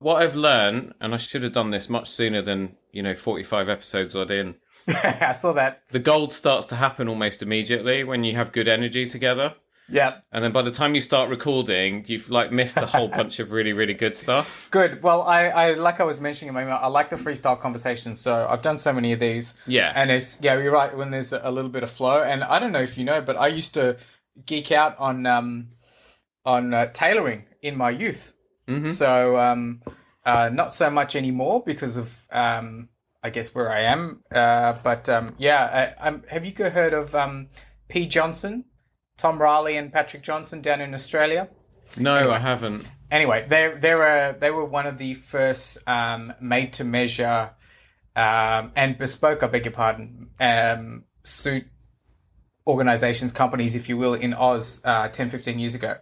what I've learned, and I should have done this much sooner than, 45 episodes odd in. I saw that. The gold starts to happen almost immediately when you have good energy together. Yeah. And then by the time you start recording, you've missed a whole bunch of really, really good stuff. Good. Well, I like I was mentioning in my email, I like the freestyle conversation. So I've done so many of these. Yeah. And you're right, when there's a little bit of flow. And I don't know if you know, but I used to geek out on tailoring in my youth. Mm-hmm. So not so much anymore because of I guess where I am. But have you heard of P. Johnson? Tom Riley and Patrick Johnson down in Australia? No, anyway, I haven't. Anyway, they were one of the first made to measure and bespoke, I beg your pardon, suit organizations, companies, if you will, in Oz 10, 15 years ago.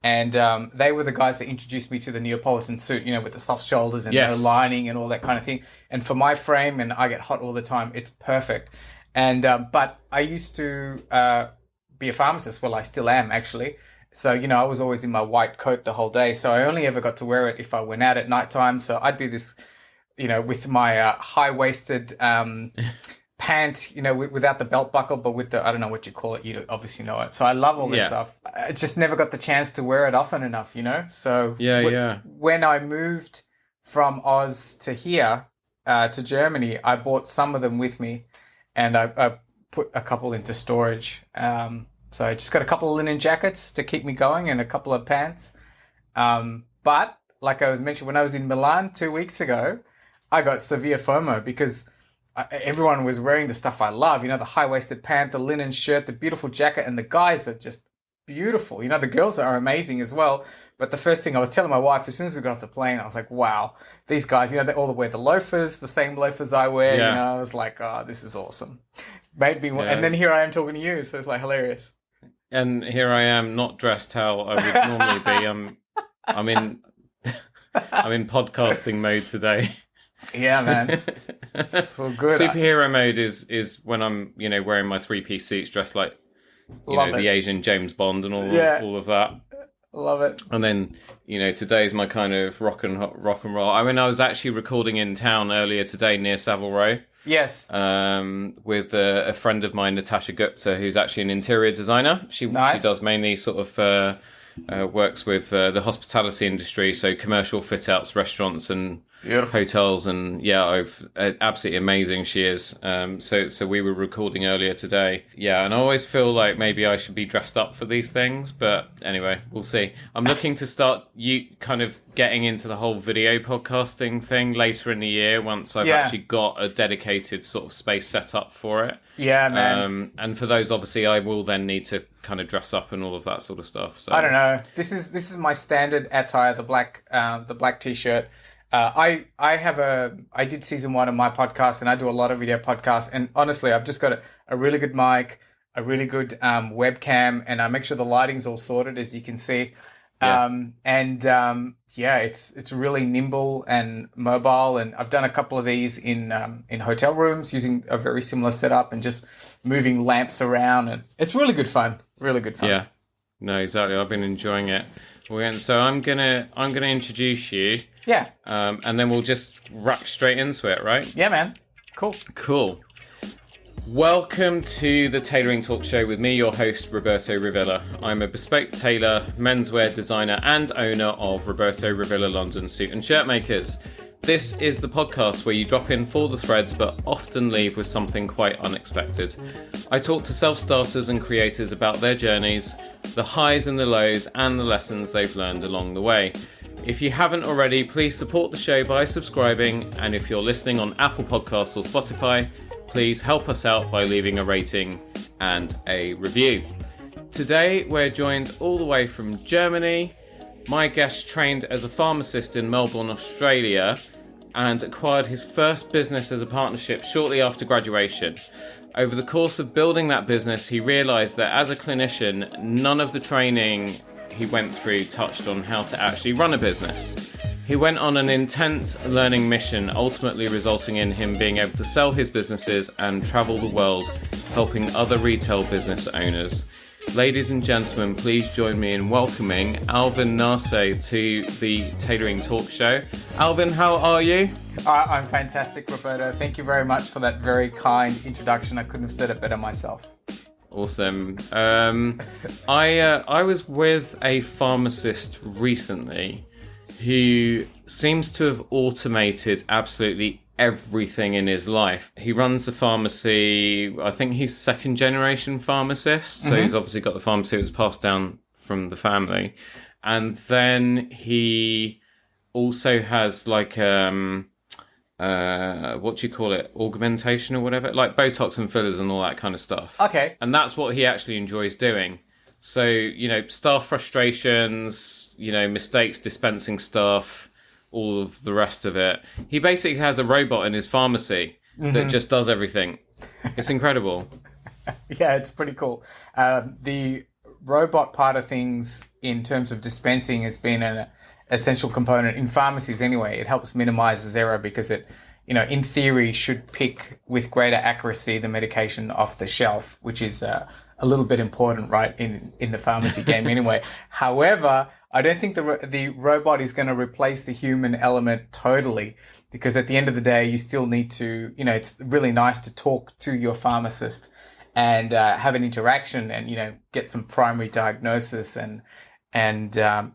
And they were the guys that introduced me to the Neapolitan suit, with the soft shoulders and no lining and all that kind of thing. And for my frame, and I get hot all the time, it's perfect. And but I used to be a pharmacist. Well, I still am, actually. So, I was always in my white coat the whole day. So I only ever got to wear it if I went out at nighttime. So I'd be this, with my high-waisted pant, without the belt buckle, but with the, I don't know what you call it. You obviously know it. So I love all this stuff. I just never got the chance to wear it often enough, So when I moved from Oz to here, to Germany, I bought some of them with me, and I put a couple into storage. So I just got a couple of linen jackets to keep me going and a couple of pants. But like I was mentioning, when I was in Milan 2 weeks ago, I got severe FOMO because everyone was wearing the stuff I love, the high-waisted pant, the linen shirt, the beautiful jacket, and the guys are just beautiful. The girls are amazing as well. But the first thing I was telling my wife, as soon as we got off the plane, I was like, wow, these guys, they all wear the loafers, the same loafers I wear. Yeah. I was like, oh, this is awesome. Made me, and then here I am talking to you. So it's hilarious. And here I am, not dressed how I would normally be. I'm in podcasting mode today. Yeah, man. So good. Superhero mode is when I'm, wearing my 3-piece suits, dressed like, the Asian James Bond and all of that. Love it. And then, today's my kind of rock and roll. I was actually recording in town earlier today near Savile Row. Yes. With a friend of mine, Natasha Gupta, who's actually an interior designer. She does mainly sort of works with the hospitality industry, so commercial fit outs, restaurants and hotels, and absolutely amazing she is. So we were recording earlier today, and I always feel like maybe I should be dressed up for these things, but anyway, we'll see. I'm looking to start kind of getting into the whole video podcasting thing later in the year once I've actually got a dedicated sort of space set up for it. Yeah, man. And for those, obviously, I will then need to kind of dress up and all of that sort of stuff. So I don't know. This is my standard attire, the black t-shirt. I did season 1 of my podcast, and I do a lot of video podcasts. And honestly, I've just got a really good mic, a really good webcam, and I make sure the lighting's all sorted, as you can see. It's really nimble and mobile. And I've done a couple of these in hotel rooms using a very similar setup and just moving lamps around, and it's really good fun. Really good fun. Yeah, no, exactly. I've been enjoying it. So I'm gonna introduce you. Yeah. And then we'll just rack straight into it, right? Yeah, man. Cool. Welcome to the Tailoring Talk Show with me, your host, Roberto Revilla. I'm a bespoke tailor, menswear designer, and owner of Roberto Revilla London Suit and Shirt Makers. This is the podcast where you drop in for the threads, but often leave with something quite unexpected. I talk to self-starters and creators about their journeys, the highs and the lows, and the lessons they've learned along the way. If you haven't already, please support the show by subscribing, and if you're listening on Apple Podcasts or Spotify, please help us out by leaving a rating and a review. Today, we're joined all the way from Germany. My guest trained as a pharmacist in Melbourne, Australia, and acquired his first business as a partnership shortly after graduation. Over the course of building that business, he realised that as a clinician, none of the training he went through touched on how to actually run a business. He went on an intense learning mission, ultimately resulting in him being able to sell his businesses and travel the world, helping other retail business owners. Ladies and gentlemen, please join me in welcoming Alvin Narsey to the Tailoring Talk Show. Alvin, how are you? I'm fantastic, Roberto. Thank you very much for that very kind introduction. I couldn't have said it better myself. Awesome. I was with a pharmacist recently who seems to have automated absolutely everything in his life. He runs a pharmacy. I think he's second generation pharmacist. So he's obviously got the pharmacy that was passed down from the family. And then he also has like, what do you call it? Augmentation or whatever? Like Botox and fillers and all that kind of stuff. Okay. And that's what he actually enjoys doing. So, staff frustrations, mistakes dispensing stuff, all of the rest of it. He basically has a robot in his pharmacy that just does everything. It's incredible. Yeah, it's pretty cool. The robot part of things in terms of dispensing has been an essential component in pharmacies anyway. It helps minimize error because it, in theory, should pick with greater accuracy the medication off the shelf, which is a little bit important, right, in the pharmacy game anyway. However, I don't think the robot is going to replace the human element totally, because at the end of the day, you still need to, it's really nice to talk to your pharmacist and have an interaction and, get some primary diagnosis and I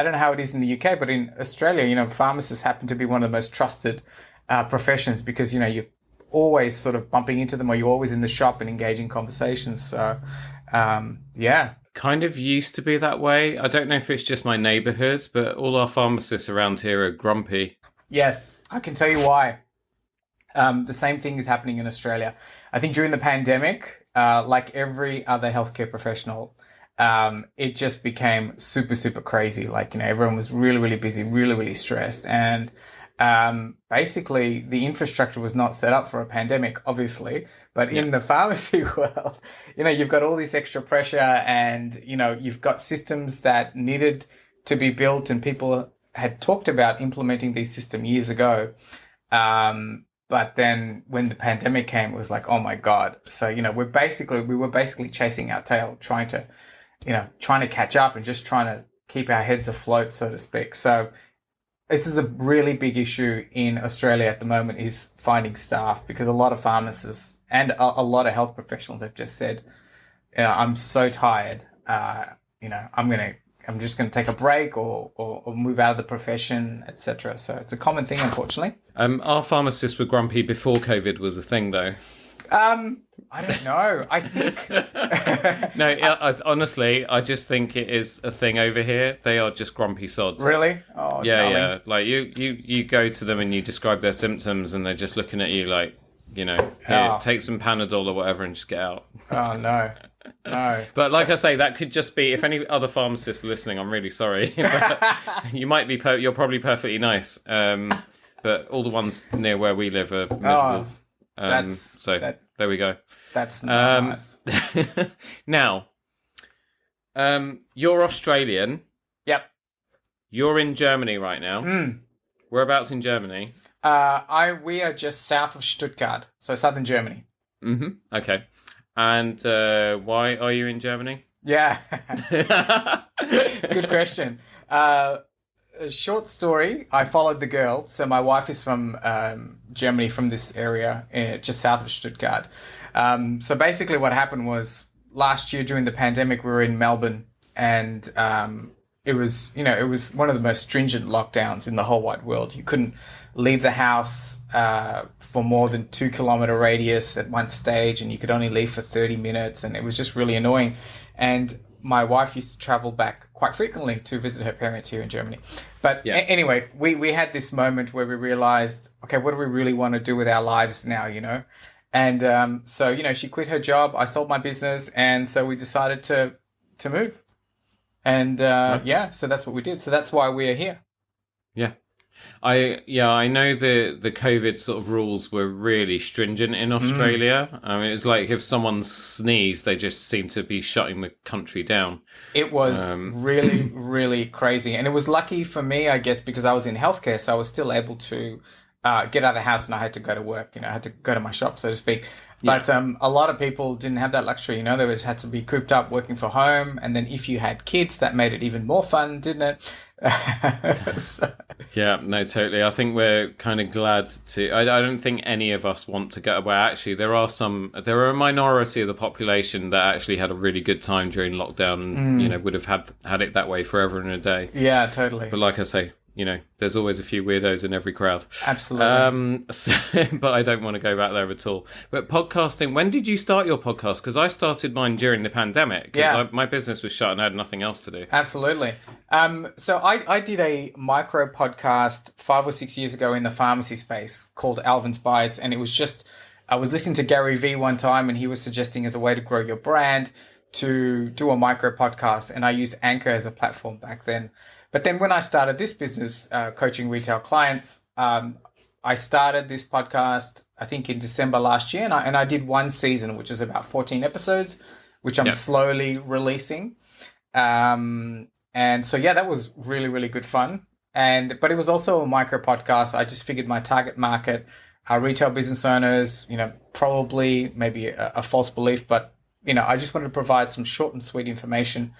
don't know how it is in the UK, but in Australia, pharmacists happen to be one of the most trusted professions because, you're always sort of bumping into them or you're always in the shop and engaging conversations. So, yeah. Kind of used to be that way. I don't know if it's just my neighbourhood, but all our pharmacists around here are grumpy. Yes, I can tell you why. The same thing is happening in Australia. I think during the pandemic, like every other healthcare professional, it just became super, super crazy. Like, everyone was really, really busy, really, really stressed. And basically the infrastructure was not set up for a pandemic, obviously, but in the pharmacy world, you've got all this extra pressure and, you've got systems that needed to be built and people had talked about implementing these systems years ago. But then when the pandemic came, it was like, oh my God. So, we were basically chasing our tail, trying to catch up and just trying to keep our heads afloat, so to speak. So this is a really big issue in Australia at the moment, is finding staff, because a lot of pharmacists and a lot of health professionals have just said, I'm so tired. I'm just going to take a break or move out of the profession, etc. So it's a common thing, unfortunately. Our pharmacists were grumpy before COVID was a thing, though. I don't know. I think no. Honestly, I just think it is a thing over here. They are just grumpy sods. Really? Oh, yeah, darling. yeah. Like you go to them and you describe their symptoms, and they're just looking at you like, here, take some Panadol or whatever, and just get out. Oh no. No. But like I say, that could just be, if any other pharmacists are listening, I'm really sorry. You might be, you're probably perfectly nice. But all the ones near where we live are miserable. There we go. That's nice. Now, you're Australian. Yep. You're in Germany right now. Whereabouts in Germany? We are just south of Stuttgart, so southern Germany. Mm-hmm. Okay. And why are you in Germany? Yeah. Good question. A short story. I followed the girl. So my wife is from Germany, from this area just south of Stuttgart. So basically what happened was last year during the pandemic, we were in Melbourne, and it was one of the most stringent lockdowns in the whole wide world. You couldn't leave the house for more than 2 kilometer radius at one stage, and you could only leave for 30 minutes, and it was just really annoying. And my wife used to travel back quite frequently to visit her parents here in Germany. But anyway, we had this moment where we realized, okay, what do we really want to do with our lives now, And so, she quit her job, I sold my business, and so we decided to move. And so that's what we did. So that's why we are here. Yeah. I know the COVID sort of rules were really stringent in Australia. I mean, it's like if someone sneezed, they just seemed to be shutting the country down. It was really, really crazy. And it was lucky for me, I guess, because I was in healthcare, so I was still able to get out of the house and I had to go to work. I had to go to my shop, so to speak. But a lot of people didn't have that luxury. They just had to be cooped up working from home. And then if you had kids, that made it even more fun, didn't it? Yeah, no, totally. I think we're kind of glad to. I don't think any of us want to go. Well, actually, there are a minority of the population that actually had a really good time during lockdown, and would have had it that way forever and a day. Yeah, totally. But like I say, there's always a few weirdos in every crowd. Absolutely. But I don't want to go back there at all. But podcasting, when did you start your podcast? Because I started mine during the pandemic. My business was shut and I had nothing else to do. Absolutely. So I did a micro podcast 5 or 6 years ago in the pharmacy space called Alvin's Bites. And it was just, I was listening to Gary Vee one time and he was suggesting as a way to grow your brand to do a micro podcast. And I used Anchor as a platform back then. But then when I started this business, coaching retail clients, I started this podcast, I think in December last year, and I did one season, which is about 14 episodes, which I'm slowly releasing. And so, that was really, really good fun. But it was also a micro podcast. I just figured my target market are retail business owners, probably maybe a false belief, but, I just wanted to provide some short and sweet information.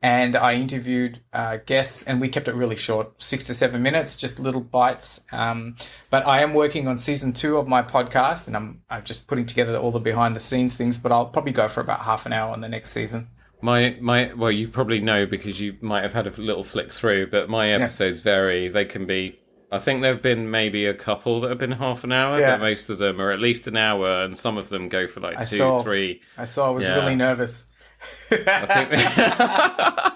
And I interviewed guests, and we kept it really short, 6 to 7 minutes, just little bites. But I am working on season 2 of my podcast, and I'm just putting together all the behind the scenes things. But I'll probably go for about half an hour on the next season. Well, you probably know because you might have had a little flick through, but my episodes vary. They can be. I think there have been maybe a couple that have been half an hour, but most of them are at least an hour, and some of them go for like 2, 3. I was really nervous. I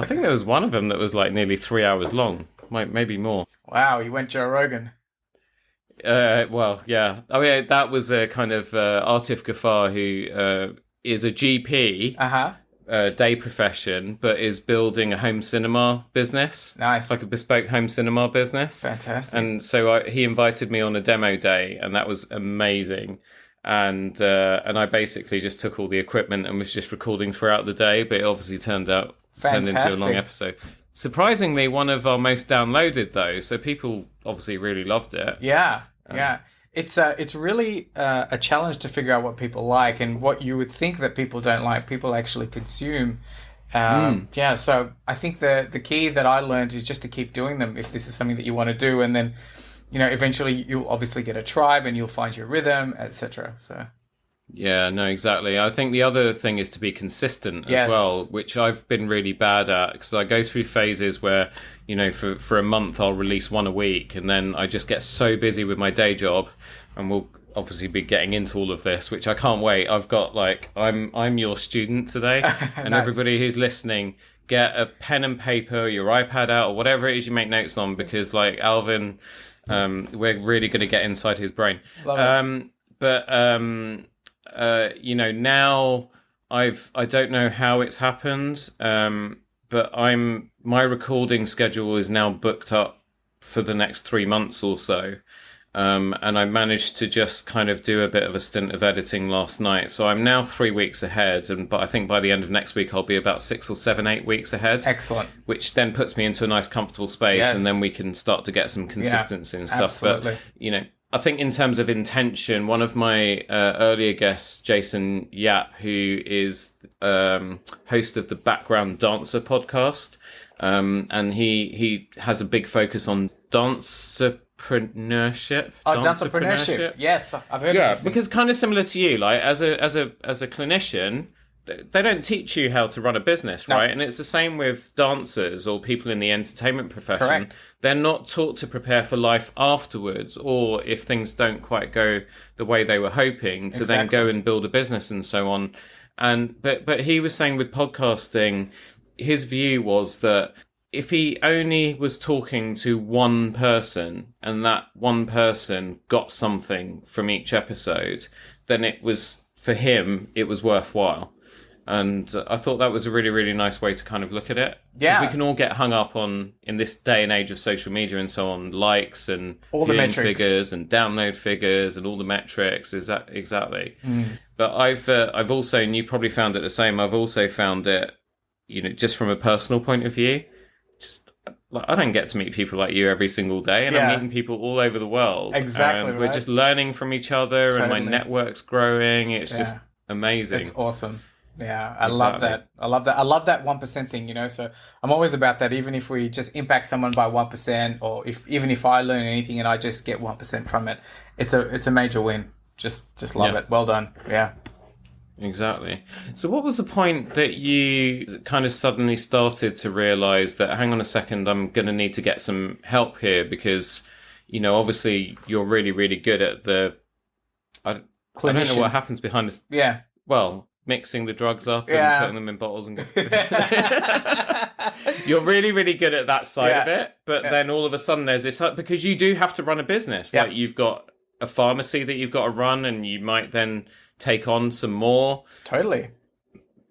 think there was one of them that was like nearly 3 hours long, maybe more. Wow, you went Joe Rogan. Well, yeah. Oh, yeah. That was a kind of Atif Ghaffar, who is a GP, day profession, but is building a home cinema business. Nice, like a bespoke home cinema business. Fantastic. And so he invited me on a demo day, and that was amazing. And I basically just took all the equipment and was just recording throughout the day, but it obviously turned into a long episode. Surprisingly, one of our most downloaded though, so people obviously really loved it. Yeah. It's really a challenge to figure out what people like, and what you would think that people don't like, people actually consume. So I think the key that I learned is just to keep doing them if this is something that you want to do, and then eventually you'll obviously get a tribe and you'll find your rhythm, etc. So. Yeah, no, exactly. I think the other thing is to be consistent as well, which I've been really bad at, because I go through phases where, for a month I'll release one a week, and then I just get so busy with my day job, and we'll obviously be getting into all of this, which I can't wait. I've got I'm your student today, and Nice. Everybody who's listening, get a pen and paper, your iPad out, or whatever it is you make notes on, because like Alvin, we're really going to get inside his brain. Now I don't know how it's happened, but my recording schedule is now booked up for the next 3 months or so. And I managed to just kind of do a bit of a stint of editing last night. So I'm now 3 weeks ahead, but I think by the end of next week I'll be about 6 or 7, 8 weeks ahead. Excellent. Which then puts me into a nice comfortable space, and then we can start to get some consistency and stuff. Absolutely. But I think in terms of intention, one of my earlier guests, Jason Yap, who is host of the Background Dancer podcast, and he has a big focus on dancepreneurship. Dancepreneurship. Yes, I've heard of this. Because kind of similar to you, like as a clinician, they don't teach you how to run a business, right? And it's the same with dancers or people in the entertainment profession. Correct. They're not taught to prepare for life afterwards, or if things don't quite go the way they were hoping, to then go and build a business and so on. And but he was saying with podcasting, his view was that if he only was talking to one person and that one person got something from each episode, then it was, for him, it was worthwhile. And I thought that was a really, really nice way to kind of look at it. Yeah. We can all get hung up on, in this day and age of social media and so on, likes and all viewing the metrics, figures and download figures and all the metrics. Exactly. But I've also, and you probably found it the same, I've also found it, just from a personal point of view, just like I don't get to meet people like you every single day, and I'm Yeah. meeting people all over the world. Exactly And we're right. just learning from each other, and my Totally. network's growing. It's just Yeah. It's amazing. awesome. Yeah, I love Exactly. that. I love that. I love that 1% thing, you know. So I'm always about that. Even if we just impact someone by 1%, or even if I learn anything and I just get 1% from it, it's a major win. Just love Yeah. it. Well done. Yeah. Exactly. So, what was the point that you kind of suddenly started to realize that, hang on a second, I'm going to need to get some help here because, obviously you're really, really good at I don't know what Clinician. happens behind this. Yeah. Well, mixing the drugs up and Yeah. putting them in bottles and you're really, really good at that side of Yeah. it. But then all of a sudden there's this, because you do have to run a business. Yeah. Like you've got a pharmacy that you've got to run and you might then take on some more. Totally.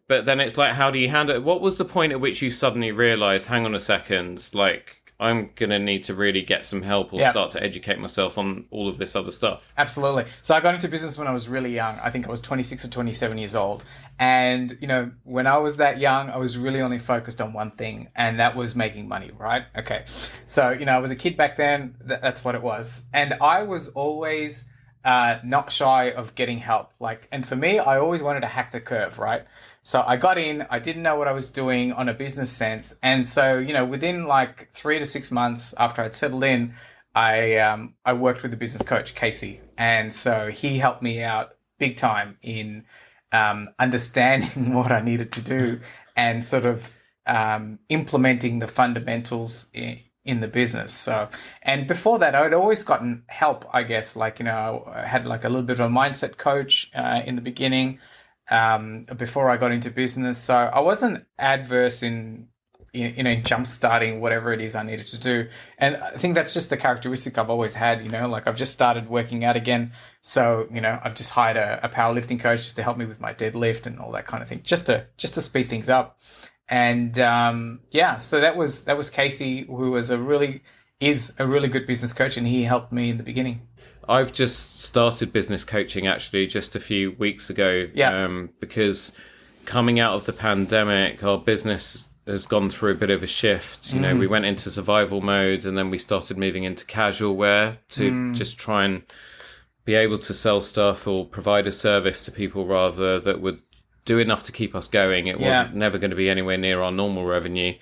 But then it's like, how do you handle it? What was the point at which you suddenly realized, hang on a second, like I'm going to need to really get some help or Yeah. start to educate myself on all of this other stuff? Absolutely. So I got into business when I was really young. I think I was 26 or 27 years old. And, when I was that young, I was really only focused on one thing, and that was making money, right? Okay. So, I was a kid back then. That's what it was. And I was always not shy of getting help. And for me, I always wanted to hack the curve, right? So I got in, I didn't know what I was doing on a business sense. And so, within like 3 to 6 months after I'd settled in, I worked with a business coach, Casey. And so he helped me out big time in understanding what I needed to do and sort of implementing the fundamentals in the business. So, and before that, I'd always gotten help, I guess, I had like a little bit of a mindset coach in the beginning before I got into business. So I wasn't adverse in jump starting whatever it is I needed to do. And I think that's just the characteristic I've always had, I've just started working out again. So, I've just hired a powerlifting coach just to help me with my deadlift and all that kind of thing, just to speed things up. And so that was Casey, who is a really good business coach, and he helped me in the beginning. I've just started business coaching actually just a few weeks ago. Yeah. Because coming out of the pandemic, our business has gone through a bit of a shift. We went into survival mode and then we started moving into casual wear to just try and be able to sell stuff or provide a service to people rather that would do enough to keep us going. It wasn't never going to be anywhere near our normal revenue.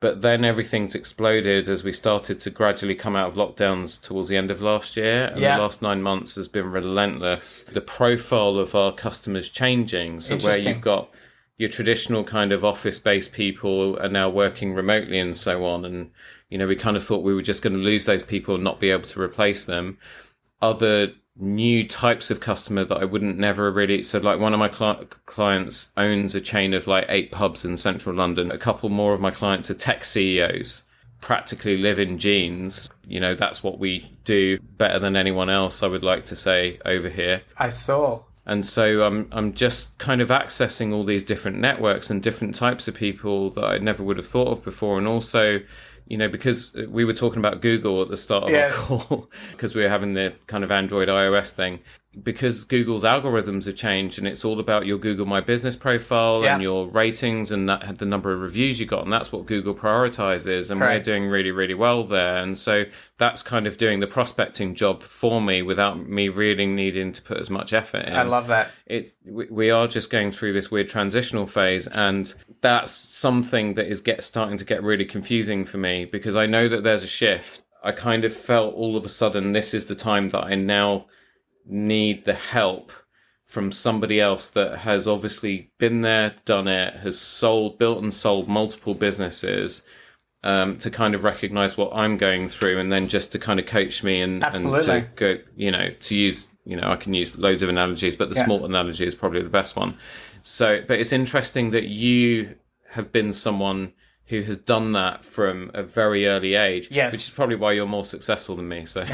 But then everything's exploded as we started to gradually come out of lockdowns towards the end of last year. And the last 9 months has been relentless. The profile of our customers changing. So where you've got your traditional kind of office-based people are now working remotely and so on. And, we kind of thought we were just going to lose those people and not be able to replace them. Other new types of customer that I wouldn't never really... So like one of my clients owns a chain of like 8 pubs in central London. A couple more of my clients are tech CEOs, practically live in jeans. That's what we do better than anyone else, I would like to say, over here. I saw. And so I'm just kind of accessing all these different networks and different types of people that I never would have thought of before. And also, because we were talking about Google at the start of our call, because we were having the kind of Android iOS thing, because Google's algorithms have changed and it's all about your Google My Business profile and your ratings and the number of reviews you got. And that's what Google prioritizes. And Correct. we're doing really, really well there. And so that's kind of doing the prospecting job for me without me really needing to put as much effort in. I love that. We are just going through this weird transitional phase. And that's something that is starting to get really confusing for me because I know that there's a shift. I kind of felt all of a sudden this is the time that I now need the help from somebody else that has obviously been there, done it, has built and sold multiple businesses, to kind of recognize what I'm going through and then just to kind of coach me and to go, to use, I can use loads of analogies, but the small analogy is probably the best one. So, but it's interesting that you have been someone who has done that from a very early age, which is probably why you're more successful than me. So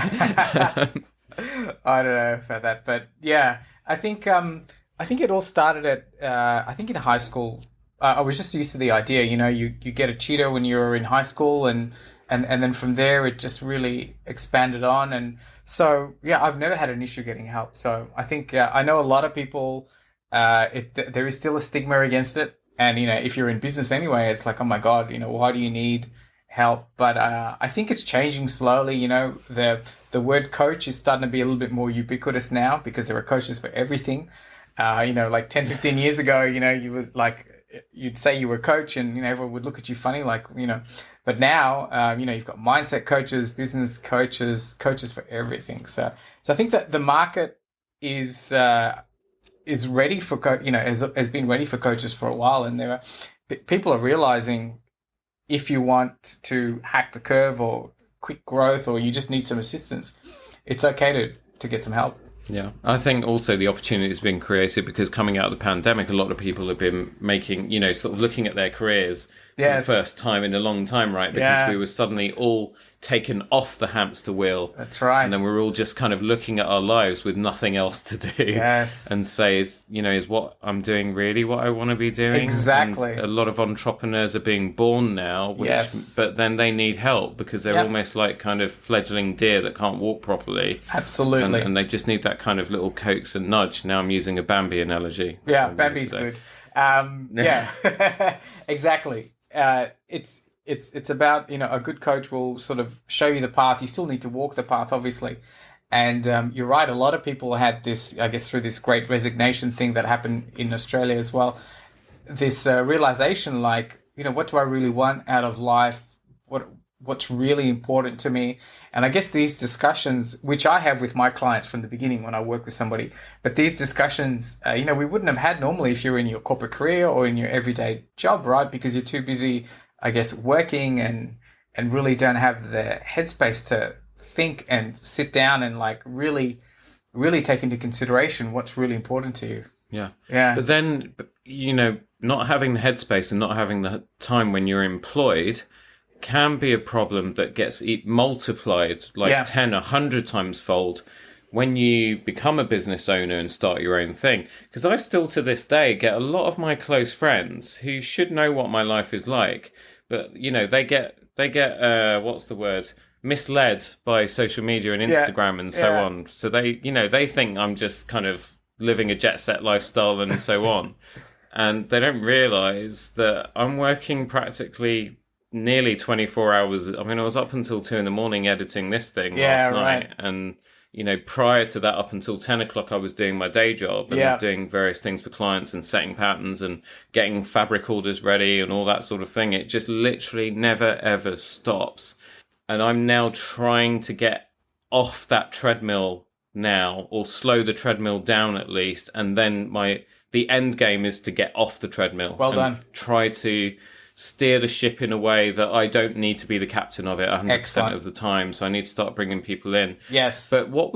I don't know about that, but yeah, I think it all started at I think in high school. I was just used to the idea, you get a tutor when you were in high school, and then from there it just really expanded on, and so I've never had an issue getting help. So I think I know a lot of people. There is still a stigma against it, and if you're in business anyway, it's like, oh my god, why do you need help. But I think it's changing slowly. You know, the word coach is starting to be a little bit more ubiquitous now because there are coaches for everything. You know, like 10, 15 years ago, you know, you would you'd say you were a coach and, you know, everyone would look at you funny, like, you know, but now, you know, you've got mindset coaches, business coaches, coaches for everything. So I think that the market is ready for, you know, has been ready for coaches for a while. And people are realizing if you want to hack the curve or quick growth, or you just need some assistance, it's okay to get some help. Yeah, I think also the opportunity has been created because coming out of the pandemic, a lot of people have been making, you know, sort of looking at their careers for the first time in a long time, right? Because we were suddenly all taken off the hamster wheel. That's right. And then we're all just kind of looking at our lives with nothing else to do. Yes. And say, is what I'm doing really what I want to be doing? Exactly. And a lot of entrepreneurs are being born now, but then they need help because they're almost like kind of fledgling deer that can't walk properly. Absolutely. And they just need that kind of little coax and nudge. Now I'm using a Bambi analogy. Yeah, Bambi's good. Yeah, exactly. It's about, you know, a good coach will sort of show you the path. You still need to walk the path, obviously. And you're right. A lot of people had this, I guess, through this great resignation thing that happened in Australia as well. This realization, like, you know, what do I really want out of life? What's really important to me? And I guess these discussions, which I have with my clients from the beginning when I work with somebody, but these discussions, you know, we wouldn't have had normally if you're in your corporate career or in your everyday job, right? Because you're too busy, I guess, working and really don't have the headspace to think and sit down and like really take into consideration what's really important to you. Yeah. Yeah. But then, you know, not having the headspace and not having the time when you're employed can be a problem that gets multiplied like 10, 100 times fold when you become a business owner and start your own thing. Because I still to this day get a lot of my close friends who should know what my life is like, but you know, they get what's the word, misled by social media and Instagram and so on. So they think I'm just kind of living a jet set lifestyle and so on. And they don't realize that I'm working practically nearly 24 hours. I mean, I was up until 2 a.m. editing this thing last night. And, you know, prior to that, up until 10 o'clock, I was doing my day job and doing various things for clients and setting patterns and getting fabric orders ready and all that sort of thing. It just literally never, ever stops. And I'm now trying to get off that treadmill now, or slow the treadmill down at least. And then the end game is to get off the treadmill. Well done. Try to steer the ship in a way that I don't need to be the captain of it 100% of the time. So I need to start bringing people in. Yes. But what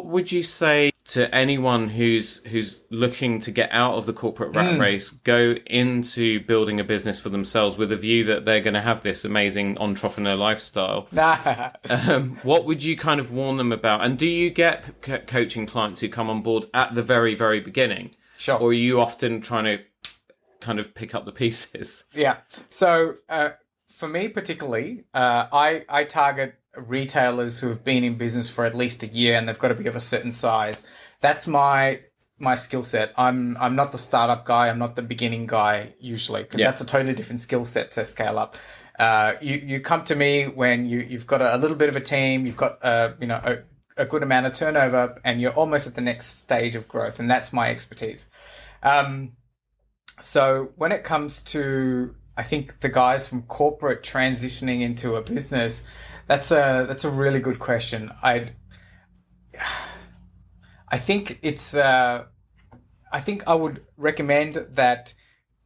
would you say to anyone who's looking to get out of the corporate rat race, go into building a business for themselves with a view that they're going to have this amazing entrepreneur lifestyle? What would you kind of warn them about? And do you get coaching clients who come on board at the very, very beginning? Sure. Or are you often trying to kind of pick up the pieces? Yeah. So for me particularly, I target retailers who have been in business for at least a year and they've got to be of a certain size. That's my skill set. I'm not the startup guy. I'm not the beginning guy usually, because that's a totally different skill set to scale up. You come to me when you've got a little bit of a team, you've got a good amount of turnover, and you're almost at the next stage of growth, and that's my expertise. So when it comes to, I think, the guys from corporate transitioning into a business, that's a really good question. I think I would recommend that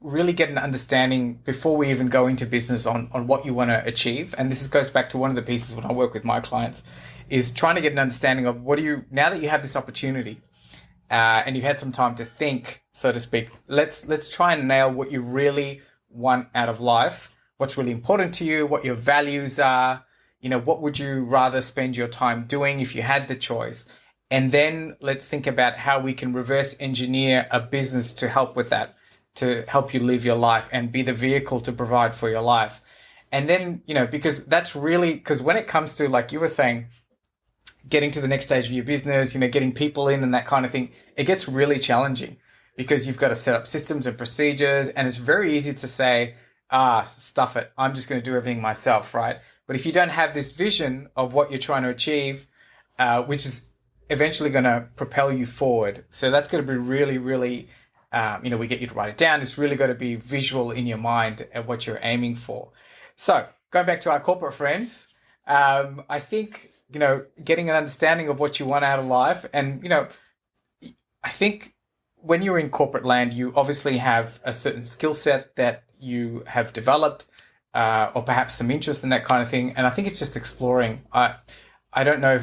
really get an understanding before we even go into business on what you want to achieve. And this goes back to one of the pieces when I work with my clients, is trying to get an understanding of now that you have this opportunity, and you've had some time to think, so to speak, let's try and nail what you really want out of life, what's really important to you, what your values are, you know, what would you rather spend your time doing if you had the choice? And then let's think about how we can reverse engineer a business to help with that, to help you live your life and be the vehicle to provide for your life. And then, you know, because when it comes to, like you were saying, getting to the next stage of your business, you know, getting people in and that kind of thing, it gets really challenging because you've got to set up systems and procedures. And it's very easy to say, stuff it. I'm just going to do everything myself, right? But if you don't have this vision of what you're trying to achieve, which is eventually going to propel you forward. So that's going to be really, really, we get you to write it down. It's really got to be visual in your mind at what you're aiming for. So going back to our corporate friends, I think, getting an understanding of what you want out of life. And, I think when you're in corporate land, you obviously have a certain skill set that you have developed, or perhaps some interest in that kind of thing. And I think it's just exploring. I don't know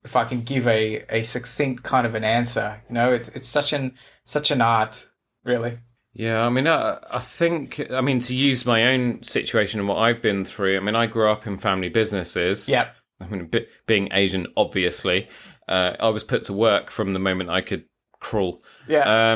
if I can give a succinct kind of an answer. It's such an art, really. Yeah, I mean, I think, to use my own situation and what I've been through, I grew up in family businesses. Yeah. Being Asian, obviously, I was put to work from the moment I could crawl. Yeah.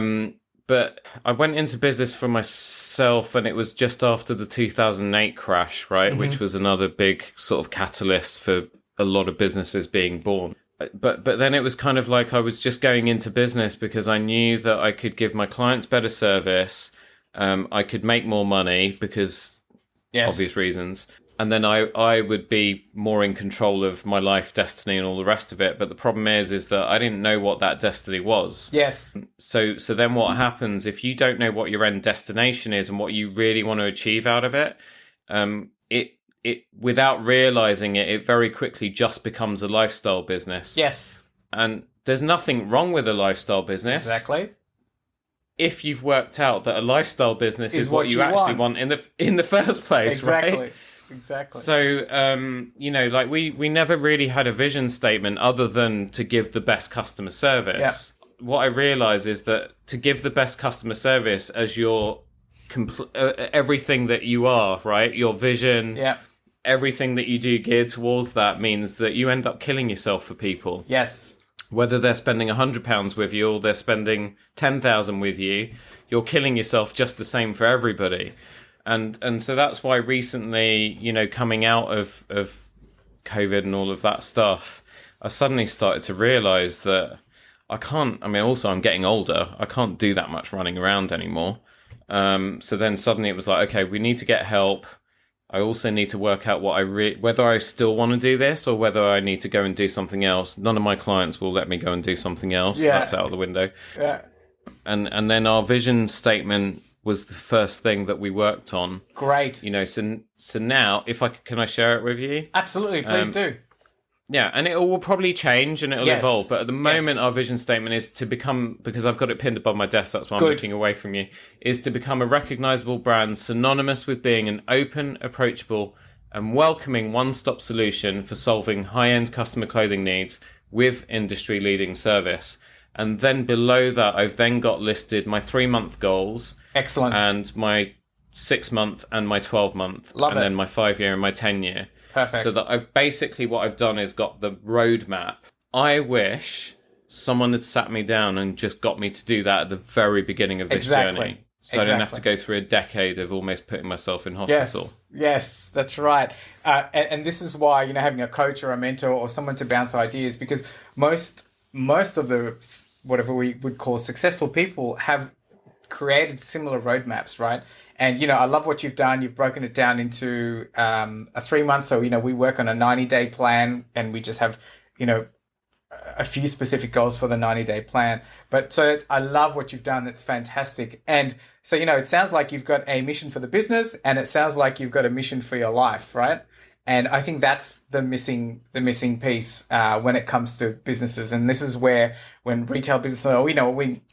But I went into business for myself, and it was just after the 2008 crash, right? Mm-hmm. Which was another big sort of catalyst for a lot of businesses being born. But then it was kind of like I was just going into business because I knew that I could give my clients better service. I could make more money because obvious reasons. And then I would be more in control of my life, destiny, and all the rest of it. But the problem is that I didn't know what that destiny was. Yes. So then what happens if you don't know what your end destination is and what you really want to achieve out of it? It without realizing it very quickly just becomes a lifestyle business. Yes. And there's nothing wrong with a lifestyle business. Exactly. If you've worked out that a lifestyle business is what you actually want in the first place, right? Exactly. So, we never really had a vision statement other than to give the best customer service. Yeah. What I realize is that to give the best customer service as your everything that you are, right? Your vision, everything that you do geared towards that means that you end up killing yourself for people. Yes. Whether they're spending £100 with you or they're spending 10,000 with you, you're killing yourself just the same for everybody. And so that's why recently, coming out of COVID and all of that stuff, I suddenly started to realize that I can't, also I'm getting older. I can't do that much running around anymore. So then suddenly it was like, okay, we need to get help. I also need to work out whether I still want to do this or whether I need to go and do something else. None of my clients will let me go and do something else. Yeah. That's out of the window. Yeah. And then our vision statement was the first thing that we worked on. Great. So now, can I share it with you? Absolutely, please do. Yeah, and it will probably change and it'll evolve. But at the moment, our vision statement is to become, because I've got it pinned above my desk, that's why I'm looking away from you, is to become a recognizable brand synonymous with being an open, approachable, and welcoming one-stop solution for solving high-end customer clothing needs with industry-leading service. And then below that, I've then got listed my 3-month goals. Excellent. And my 6-month and my 12-month. Love it. And then my 5-year and my 10-year. Perfect. So that what I've done is got the roadmap. I wish someone had sat me down and just got me to do that at the very beginning of this journey. So I didn't have to go through a decade of almost putting myself in hospital. Yes, that's right. And this is why, having a coach or a mentor or someone to bounce ideas, because most of the, whatever we would call successful people, have created similar roadmaps, right? And, I love what you've done. You've broken it down into a 3 month. So, we work on a 90-day plan and we just have, a few specific goals for the 90-day plan. But so I love what you've done. That's fantastic. And so, it sounds like you've got a mission for the business and it sounds like you've got a mission for your life, right? And I think that's the missing piece when it comes to businesses. And this is where, when retail business,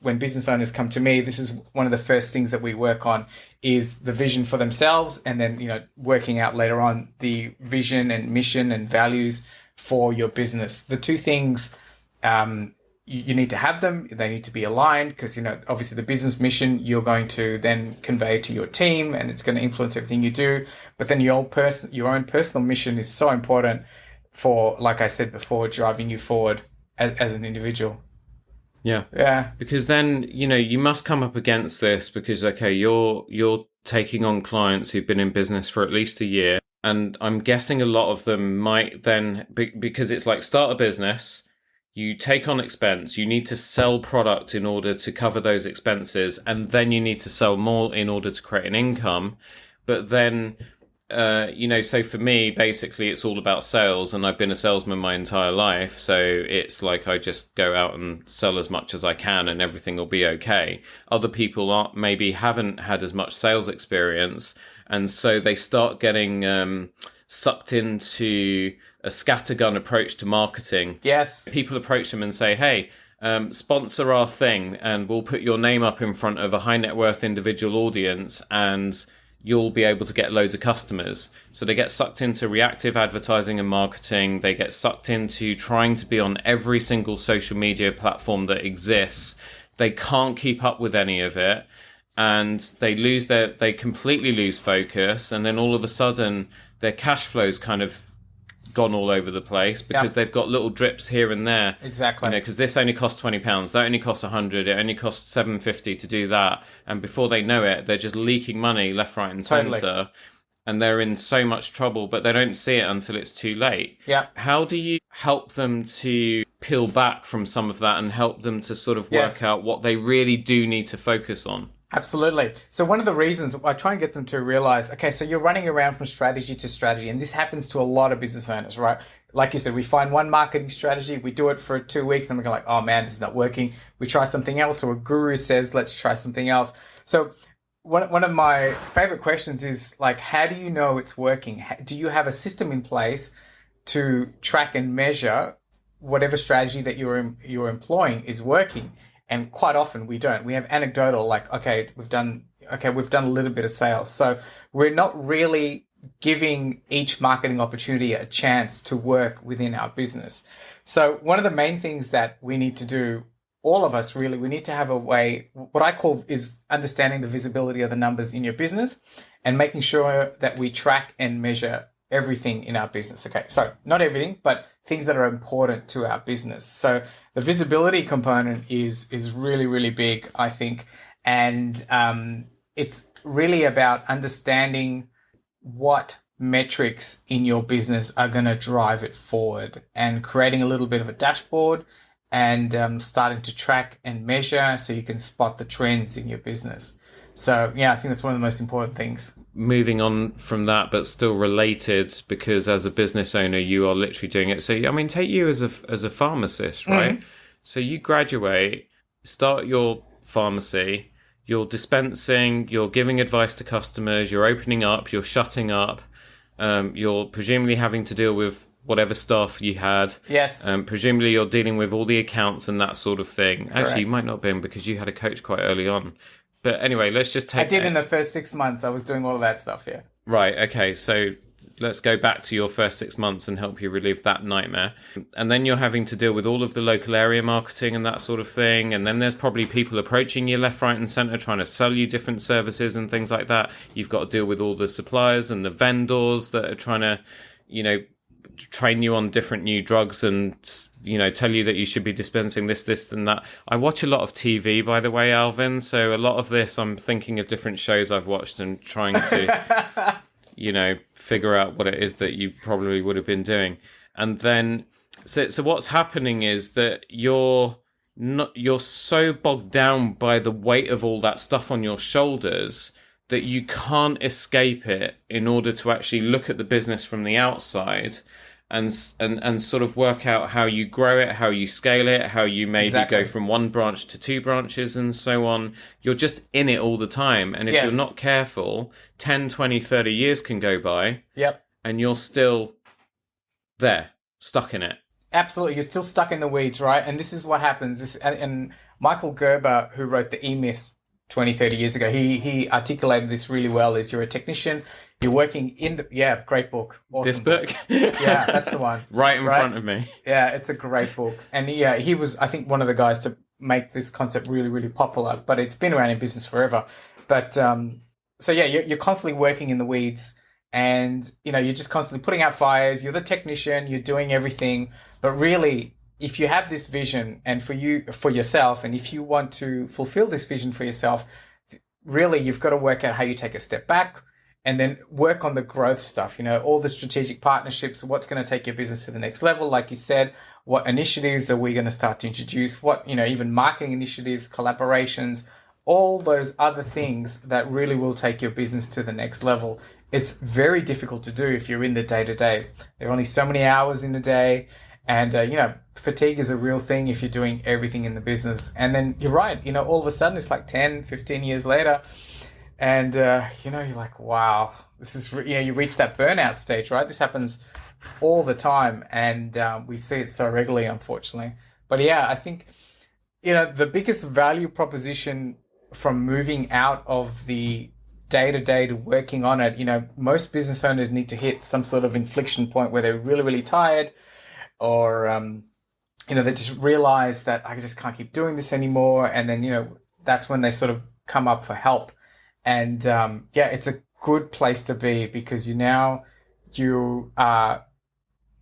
when business owners come to me, this is one of the first things that we work on is the vision for themselves, and then working out later on the vision and mission and values for your business. The two things, you need to have them. They need to be aligned because, obviously the business mission you're going to then convey to your team and it's going to influence everything you do. But then your own personal mission is so important for, like I said before, driving you forward as an individual. Yeah. Yeah. Because then, you must come up against this because, okay, you're taking on clients who've been in business for at least a year. And I'm guessing a lot of them might then, because it's like start a business, you take on expense, you need to sell product in order to cover those expenses, and then you need to sell more in order to create an income. But then, so for me, basically, it's all about sales, and I've been a salesman my entire life. So it's like I just go out and sell as much as I can, and everything will be okay. Other people maybe haven't had as much sales experience, and so they start getting sucked into a scattergun approach to marketing. Yes. People approach them and say, hey, sponsor our thing, and we'll put your name up in front of a high net worth individual audience, and you'll be able to get loads of customers. So they get sucked into reactive advertising and marketing. They get sucked into trying to be on every single social media platform that exists. They can't keep up with any of it. And they completely lose focus. And then all of a sudden, their cash flow's kind of gone all over the place because they've got little drips here and there. Exactly. Because this only costs £20, that only costs 100, it only costs £7.50 to do that, and before they know it, they're just leaking money left, right, and centre, and they're in so much trouble, but they don't see it until it's too late. Yeah. How do you help them to peel back from some of that and help them to sort of work out what they really do need to focus on? Absolutely. So one of the reasons I try and get them to realize, okay, so you're running around from strategy to strategy, and this happens to a lot of business owners, right? Like you said, we find one marketing strategy, we do it for 2 weeks, then we go like, oh man, this is not working. We try something else, or a guru says, let's try something else. So one of my favorite questions is like, how do you know it's working? Do you have a system in place to track and measure whatever strategy that you're employing is working? And quite often we don't. We have anecdotal, like, okay, we've done a little bit of sales. So we're not really giving each marketing opportunity a chance to work within our business. So one of the main things that we need to do, all of us really, we need to have a way, what I call is understanding the visibility of the numbers in your business and making sure that we track and measure everything in our business. Okay, so not everything, but things that are important to our business. So the visibility component is really, really big, I think. And it's really about understanding what metrics in your business are going to drive it forward and creating a little bit of a dashboard and starting to track and measure so you can spot the trends in your business. So, yeah, I think that's one of the most important things. Moving on from that, but still related, because as a business owner, you are literally doing it. So, I mean, take you as a pharmacist, right? Mm-hmm. So you graduate, start your pharmacy, you're dispensing, you're giving advice to customers, you're opening up, you're shutting up, you're presumably having to deal with whatever staff you had. Yes. Presumably you're dealing with all the accounts and that sort of thing. Correct. Actually, you might not have been because you had a coach quite early on. But anyway, let's just take... I did in the first 6 months. I was doing all of that stuff, yeah. Right, okay. So let's go back to your first 6 months and help you relive that nightmare. And then you're having to deal with all of the local area marketing and that sort of thing. And then there's probably people approaching you left, right and centre trying to sell you different services and things like that. You've got to deal with all the suppliers and the vendors that are trying to, train you on different new drugs and, tell you that you should be dispensing this and that. I watch a lot of TV, by the way, Alvin. So a lot of this, I'm thinking of different shows I've watched and trying to, figure out what it is that you probably would have been doing. And then, so what's happening is that you're so bogged down by the weight of all that stuff on your shoulders that you can't escape it in order to actually look at the business from the outside and sort of work out how you grow it, how you scale it, how you maybe go from one branch to 2 branches and so on. You're just in it all the time. And if you're not careful, 10, 20, 30 years can go by. Yep. And you're still there, stuck in it. Absolutely. You're still stuck in the weeds, right? And this is what happens. And Michael Gerber, who wrote the E-Myth 20, 30 years ago, he articulated this really well. Is you're a technician, you're working in the... Yeah, great book. Awesome this book? Yeah, that's the one. Right in front of me. Yeah, it's a great book. And yeah, he was, I think, one of the guys to make this concept really, really popular, but it's been around in business forever. But so yeah, you're constantly working in the weeds and, you're just constantly putting out fires. You're the technician, you're doing everything. But really, if you have this vision and for yourself, and if you want to fulfill this vision for yourself, really you've got to work out how you take a step back and then work on the growth stuff, all the strategic partnerships, what's going to take your business to the next level. Like you said, what initiatives are we going to start to introduce? What, even marketing initiatives, collaborations, all those other things that really will take your business to the next level. It's very difficult to do if you're in the day-to-day. There are only so many hours in the day. And, fatigue is a real thing if you're doing everything in the business. And then you're right, all of a sudden it's like 10, 15 years later. And, you're like, wow, this is, you reach that burnout stage, right? This happens all the time. And we see it so regularly, unfortunately. But yeah, I think, the biggest value proposition from moving out of the day-to-day to working on it, most business owners need to hit some sort of inflection point where they're really, really tired, or they just realize that I just can't keep doing this anymore, and then that's when they sort of come up for help. And it's a good place to be, because you are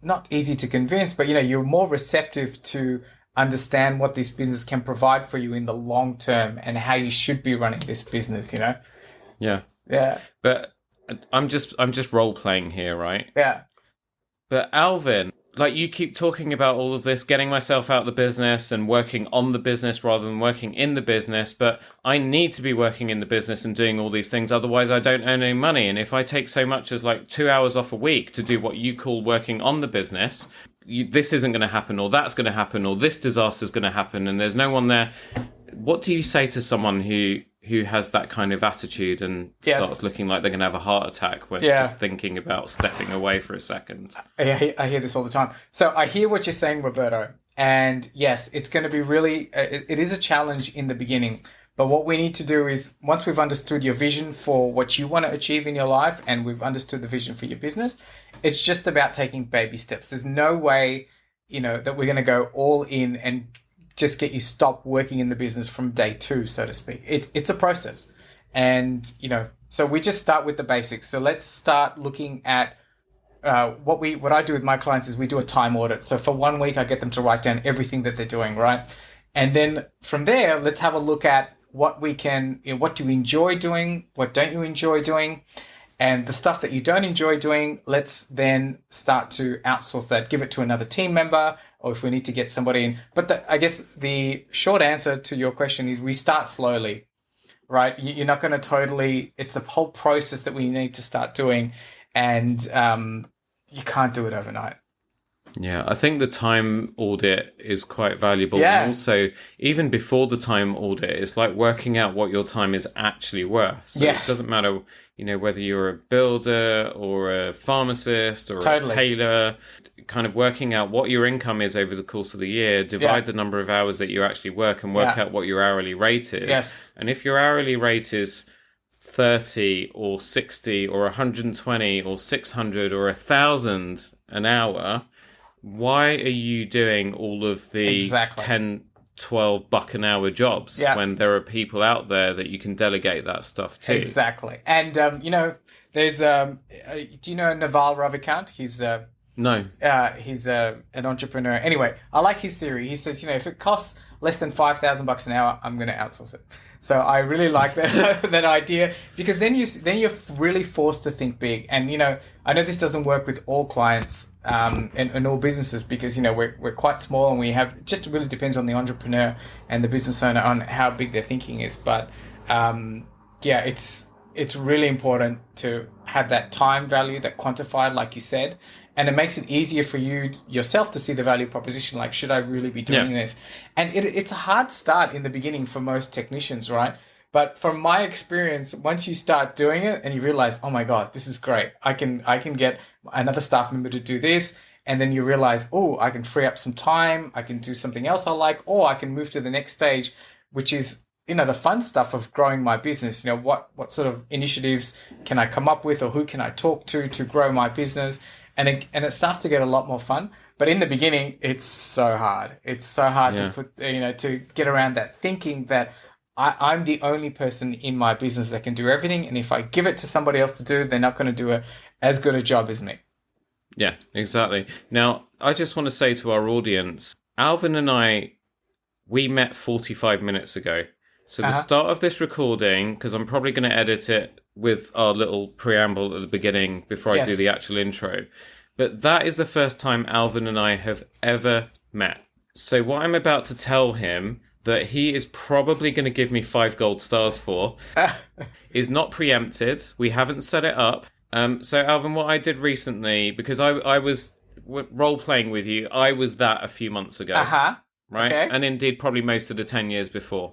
not easy to convince, but you're more receptive to understand what this business can provide for you in the long term and how you should be running this business. Yeah. But I'm just role playing here, right? Yeah. But Alvin, like, you keep talking about all of this, getting myself out of the business and working on the business rather than working in the business. But I need to be working in the business and doing all these things. Otherwise, I don't earn any money. And if I take so much as like 2 hours off a week to do what you call working on the business, this isn't going to happen, or that's going to happen, or this disaster is going to happen, and there's no one there. What do you say to someone who has that kind of attitude and starts looking like they're going to have a heart attack when just thinking about stepping away for a second? I hear this all the time. So I hear what you're saying, Roberto. And yes, it's going to be really, it is a challenge in the beginning. But what we need to do is, once we've understood your vision for what you want to achieve in your life, and we've understood the vision for your business, it's just about taking baby steps. There's no way, that we're going to go all in and just get you stopped working in the business from day 2, so to speak. It's a process. And, so we just start with the basics. So let's start looking at what I do with my clients is we do a time audit. So for 1 week, I get them to write down everything that they're doing, right? And then from there, let's have a look at what do you enjoy doing? What don't you enjoy doing? And the stuff that you don't enjoy doing, let's then start to outsource that, give it to another team member, or if we need to get somebody in. But I guess the short answer to your question is we start slowly, right? You're not going to it's a whole process that we need to start doing, and you can't do it overnight. Yeah, I think the time audit is quite valuable. Yeah. And also, even before the time audit, it's like working out what your time is actually worth. So it doesn't matter, whether you're a builder or a pharmacist or a tailor, kind of working out what your income is over the course of the year, divide the number of hours that you actually work, and work out what your hourly rate is. Yes. And if your hourly rate is 30 or 60 or 120 or 600 or 1,000 an hour, why are you doing all of the 10, 12 buck an hour jobs when there are people out there that you can delegate that stuff to? Exactly. And, there's, do you know Naval Ravikant? He's, no. He's an entrepreneur. Anyway, I like his theory. He says, if it costs less than $5,000 an hour, I'm going to outsource it. So I really like that idea, because then you're really forced to think big. And I know this doesn't work with all clients and all businesses, because we're quite small, and we have, just really depends on the entrepreneur and the business owner on how big their thinking is. But it's really important to have that time value, that quantified, like you said. And it makes it easier for you yourself to see the value proposition. Like, should I really be doing this? And it's a hard start in the beginning for most technicians, right? But from my experience, once you start doing it and you realize, oh my God, this is great. I can get another staff member to do this. And then you realize, oh, I can free up some time. I can do something else I like, or I can move to the next stage, which is, the fun stuff of growing my business. What sort of initiatives can I come up with, or who can I talk to grow my business? And it starts to get a lot more fun. But in the beginning, it's so hard. It's so hard to put, to get around that thinking that I'm the only person in my business that can do everything. And if I give it to somebody else to do, they're not going to do as good a job as me. Yeah, exactly. Now, I just want to say to our audience, Alvin and we met 45 minutes ago. So the start of this recording, because I'm probably going to edit it with our little preamble at the beginning before I do the actual intro. But that is the first time Alvin and I have ever met. So what I'm about to tell him, that he is probably going to give me 5 gold stars for is not preempted. We haven't set it up. So, Alvin, what I did recently, because I was role-playing with you, I was that a few months ago. Uh-huh. Right? Okay. And indeed, probably most of the 10 years before.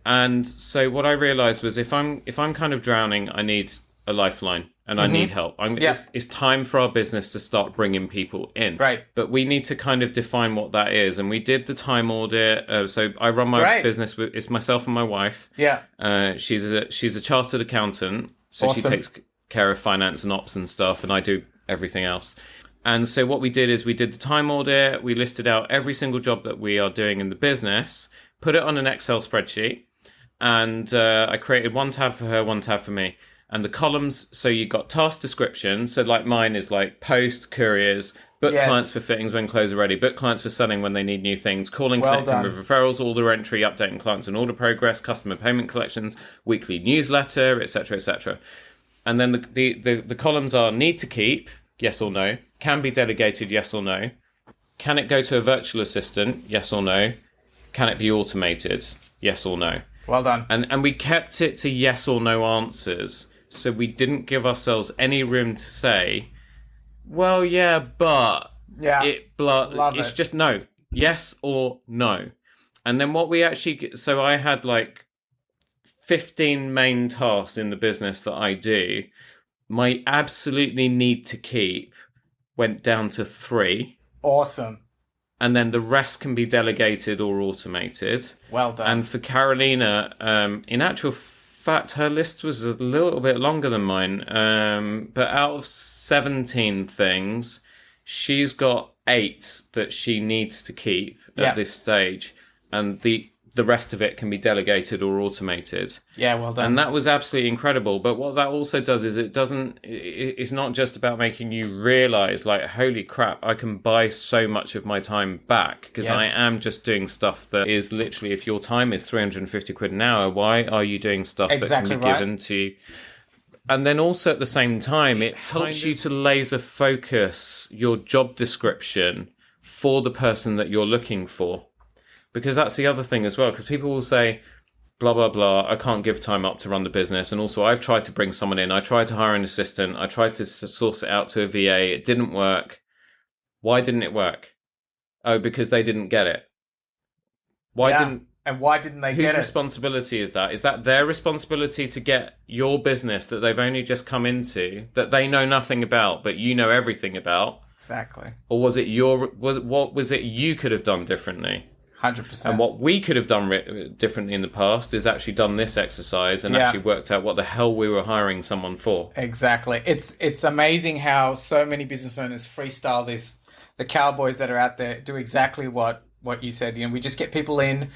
And so what I realized was if I'm kind of drowning, I need a lifeline and I need help. It's time for our business to start bringing people in. Right. But we need to kind of define what that is. And we did the time audit. So I run my business with, it's myself and my wife. Yeah. She's a chartered accountant. So Awesome. She takes care of finance and ops and stuff. And I do everything else. And so what we did is we did the time audit. We listed out every single job that we are doing in the business, put it on an Excel spreadsheet. And I created one tab for her, one tab for me. And the columns, so you got task description. So like mine is like post, couriers, book clients for fittings when clothes are ready, book clients for selling when they need new things, calling, connecting with referrals, order entry, updating clients and order progress, customer payment collections, weekly newsletter, etc., etc. And then the columns are need to keep, yes or no, can be delegated, yes or no, can it go to a virtual assistant, yes or no, can it be automated, yes or no. Well done. And we kept it to yes or no answers. So we didn't give ourselves any room to say, well, yeah, but it's just no, yes or no. And then what we actually, so I had like 15 main tasks in the business that I do. My absolutely need to keep went down to 3. Awesome. And then the rest can be delegated or automated. Well done. And for Carolina, in actual fact, her list was a little bit longer than mine. But out of 17 things, she's got 8 that she needs to keep at this stage. And the rest of it can be delegated or automated. Yeah, well done. And that was absolutely incredible. But what that also does is it's not just about making you realize, like, holy crap, I can buy so much of my time back because I am just doing stuff that is literally, if your time is 350 quid an hour, why are you doing stuff that can be given to... And then also at the same time, it helps you to laser focus your job description for the person that you're looking for. Because that's the other thing as well, because people will say, blah, blah, blah, I can't give time up to run the business. And also, I've tried to bring someone in. I tried to hire an assistant. I tried to source it out to a VA. It didn't work. Why didn't it work? Oh, because they didn't get it. And why didn't they get it? Whose responsibility is that? Is that their responsibility to get your business that they've only just come into, that they know nothing about, but you know everything about? Exactly. Or was it what was it you could have done differently? 100%. And what we could have done differently in the past is actually done this exercise and actually worked out what the hell we were hiring someone for. Exactly. It's amazing how so many business owners freestyle this. The cowboys that are out there do exactly what you said. You know, we just get people in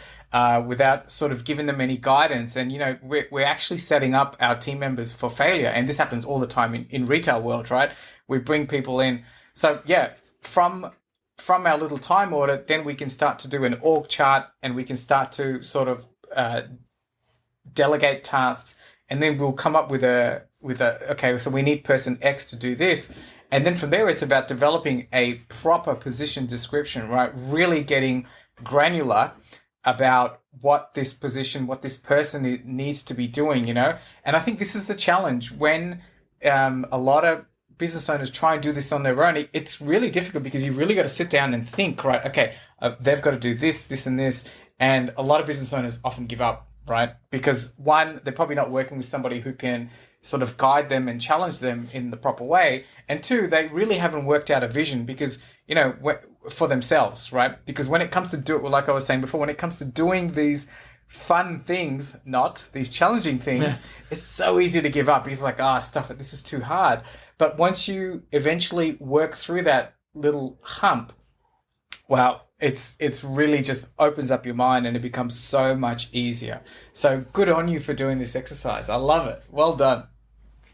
without sort of giving them any guidance. And, you know, we're actually setting up our team members for failure. And this happens all the time in retail world, right? We bring people in. So, yeah, from our little time audit, then we can start to do an org chart and we can start to sort of delegate tasks. And then we'll come up with okay, so we need person X to do this. And then from there, it's about developing a proper position description, right? Really getting granular about what this person needs to be doing, you know? And I think this is the challenge when a lot of business owners try and do this on their own. It's really difficult because you really got to sit down and think, right? Okay, they've got to do this, this, and this. And a lot of business owners often give up, right? Because one, they're probably not working with somebody who can sort of guide them and challenge them in the proper way. And two, they really haven't worked out a vision because, you know, for themselves, right? Because when it comes to like I was saying before, when it comes to doing these fun things, not these challenging things, it's so easy to give up. He's like, stuff it, this is too hard. But once you eventually work through that little hump, wow, it's really just opens up your mind and it becomes so much easier. So good on you for doing this exercise. I love it. Well done.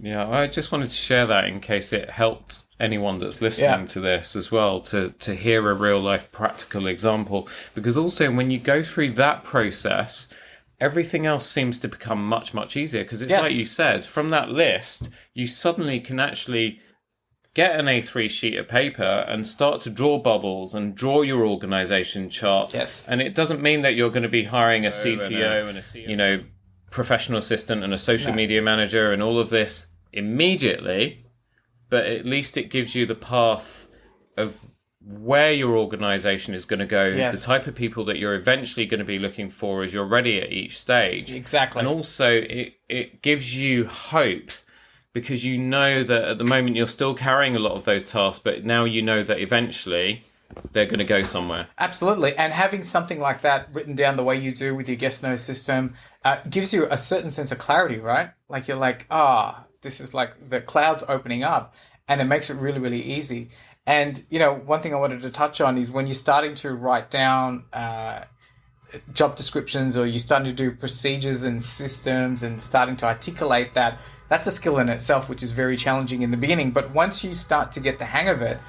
Yeah, I just wanted to share that in case it helped anyone that's listening to this as well to hear a real life practical example. Because also when you go through that process, everything else seems to become much, much easier. Because it's like you said, from that list, you suddenly can actually get an A3 sheet of paper and start to draw bubbles and draw your organization chart. Yes. And it doesn't mean that you're going to be hiring a CTO and a professional assistant and a social media manager and all of this immediately, but at least it gives you the path of where your organization is going to go, the type of people that you're eventually going to be looking for as you're ready at each stage. Exactly. And also it gives you hope, because you know that at the moment you're still carrying a lot of those tasks, but now you know that eventually they're going to go somewhere. Absolutely. And having something like that written down the way you do with your guest note system gives you a certain sense of clarity, right? Like you're like, this is like the clouds opening up, and it makes it really, really easy. And, one thing I wanted to touch on is when you're starting to write down job descriptions, or you're starting to do procedures and systems and starting to articulate that, that's a skill in itself, which is very challenging in the beginning. But once you start to get the hang of it,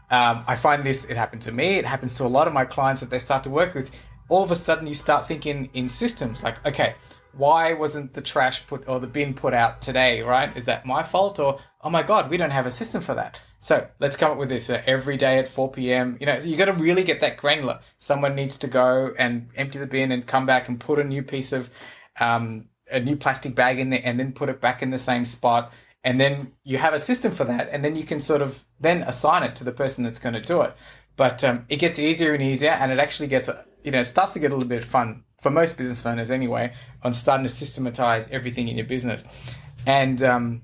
I find it happened to me, it happens to a lot of my clients that they start to work with. All of a sudden you start thinking in systems like, okay, why wasn't the trash put or the bin put out today, right? Is that my fault? Or, oh my God, we don't have a system for that. So let's come up with this every day at 4 p.m. You got to really get that granular. Someone needs to go and empty the bin and come back and put a new piece of, a new plastic bag in there and then put it back in the same spot. And then you have a system for that. And then you can sort of then assign it to the person that's going to do it. But it gets easier and easier, and it actually gets, it starts to get a little bit fun for most business owners anyway, on starting to systematize everything in your business. And, the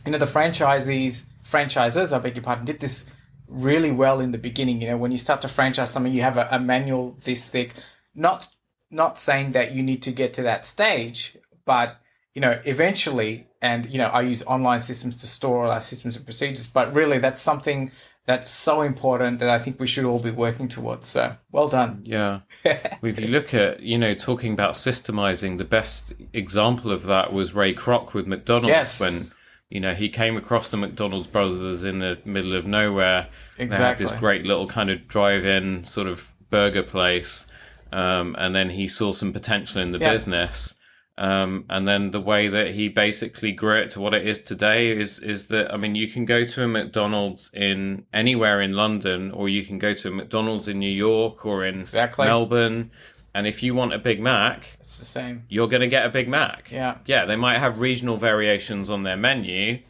franchisors, I beg your pardon, did this really well in the beginning. When you start to franchise something, you have a manual this thick, not saying that you need to get to that stage, but, eventually, and, I use online systems to store all our systems and procedures, but really that's something that's so important that I think we should all be working towards. So well done. Yeah. If you look at, talking about systemizing, the best example of that was Ray Kroc with McDonald's. Yes. When, he came across the McDonald's brothers in the middle of nowhere. Exactly. They had this great little kind of drive-in sort of burger place. And then he saw some potential in the business. And then the way that he basically grew it to what it is today is that, you can go to a McDonald's in anywhere in London, or you can go to a McDonald's in New York or in Melbourne. And if you want a Big Mac, it's the same. You're going to get a Big Mac. Yeah. Yeah, they might have regional variations on their menu,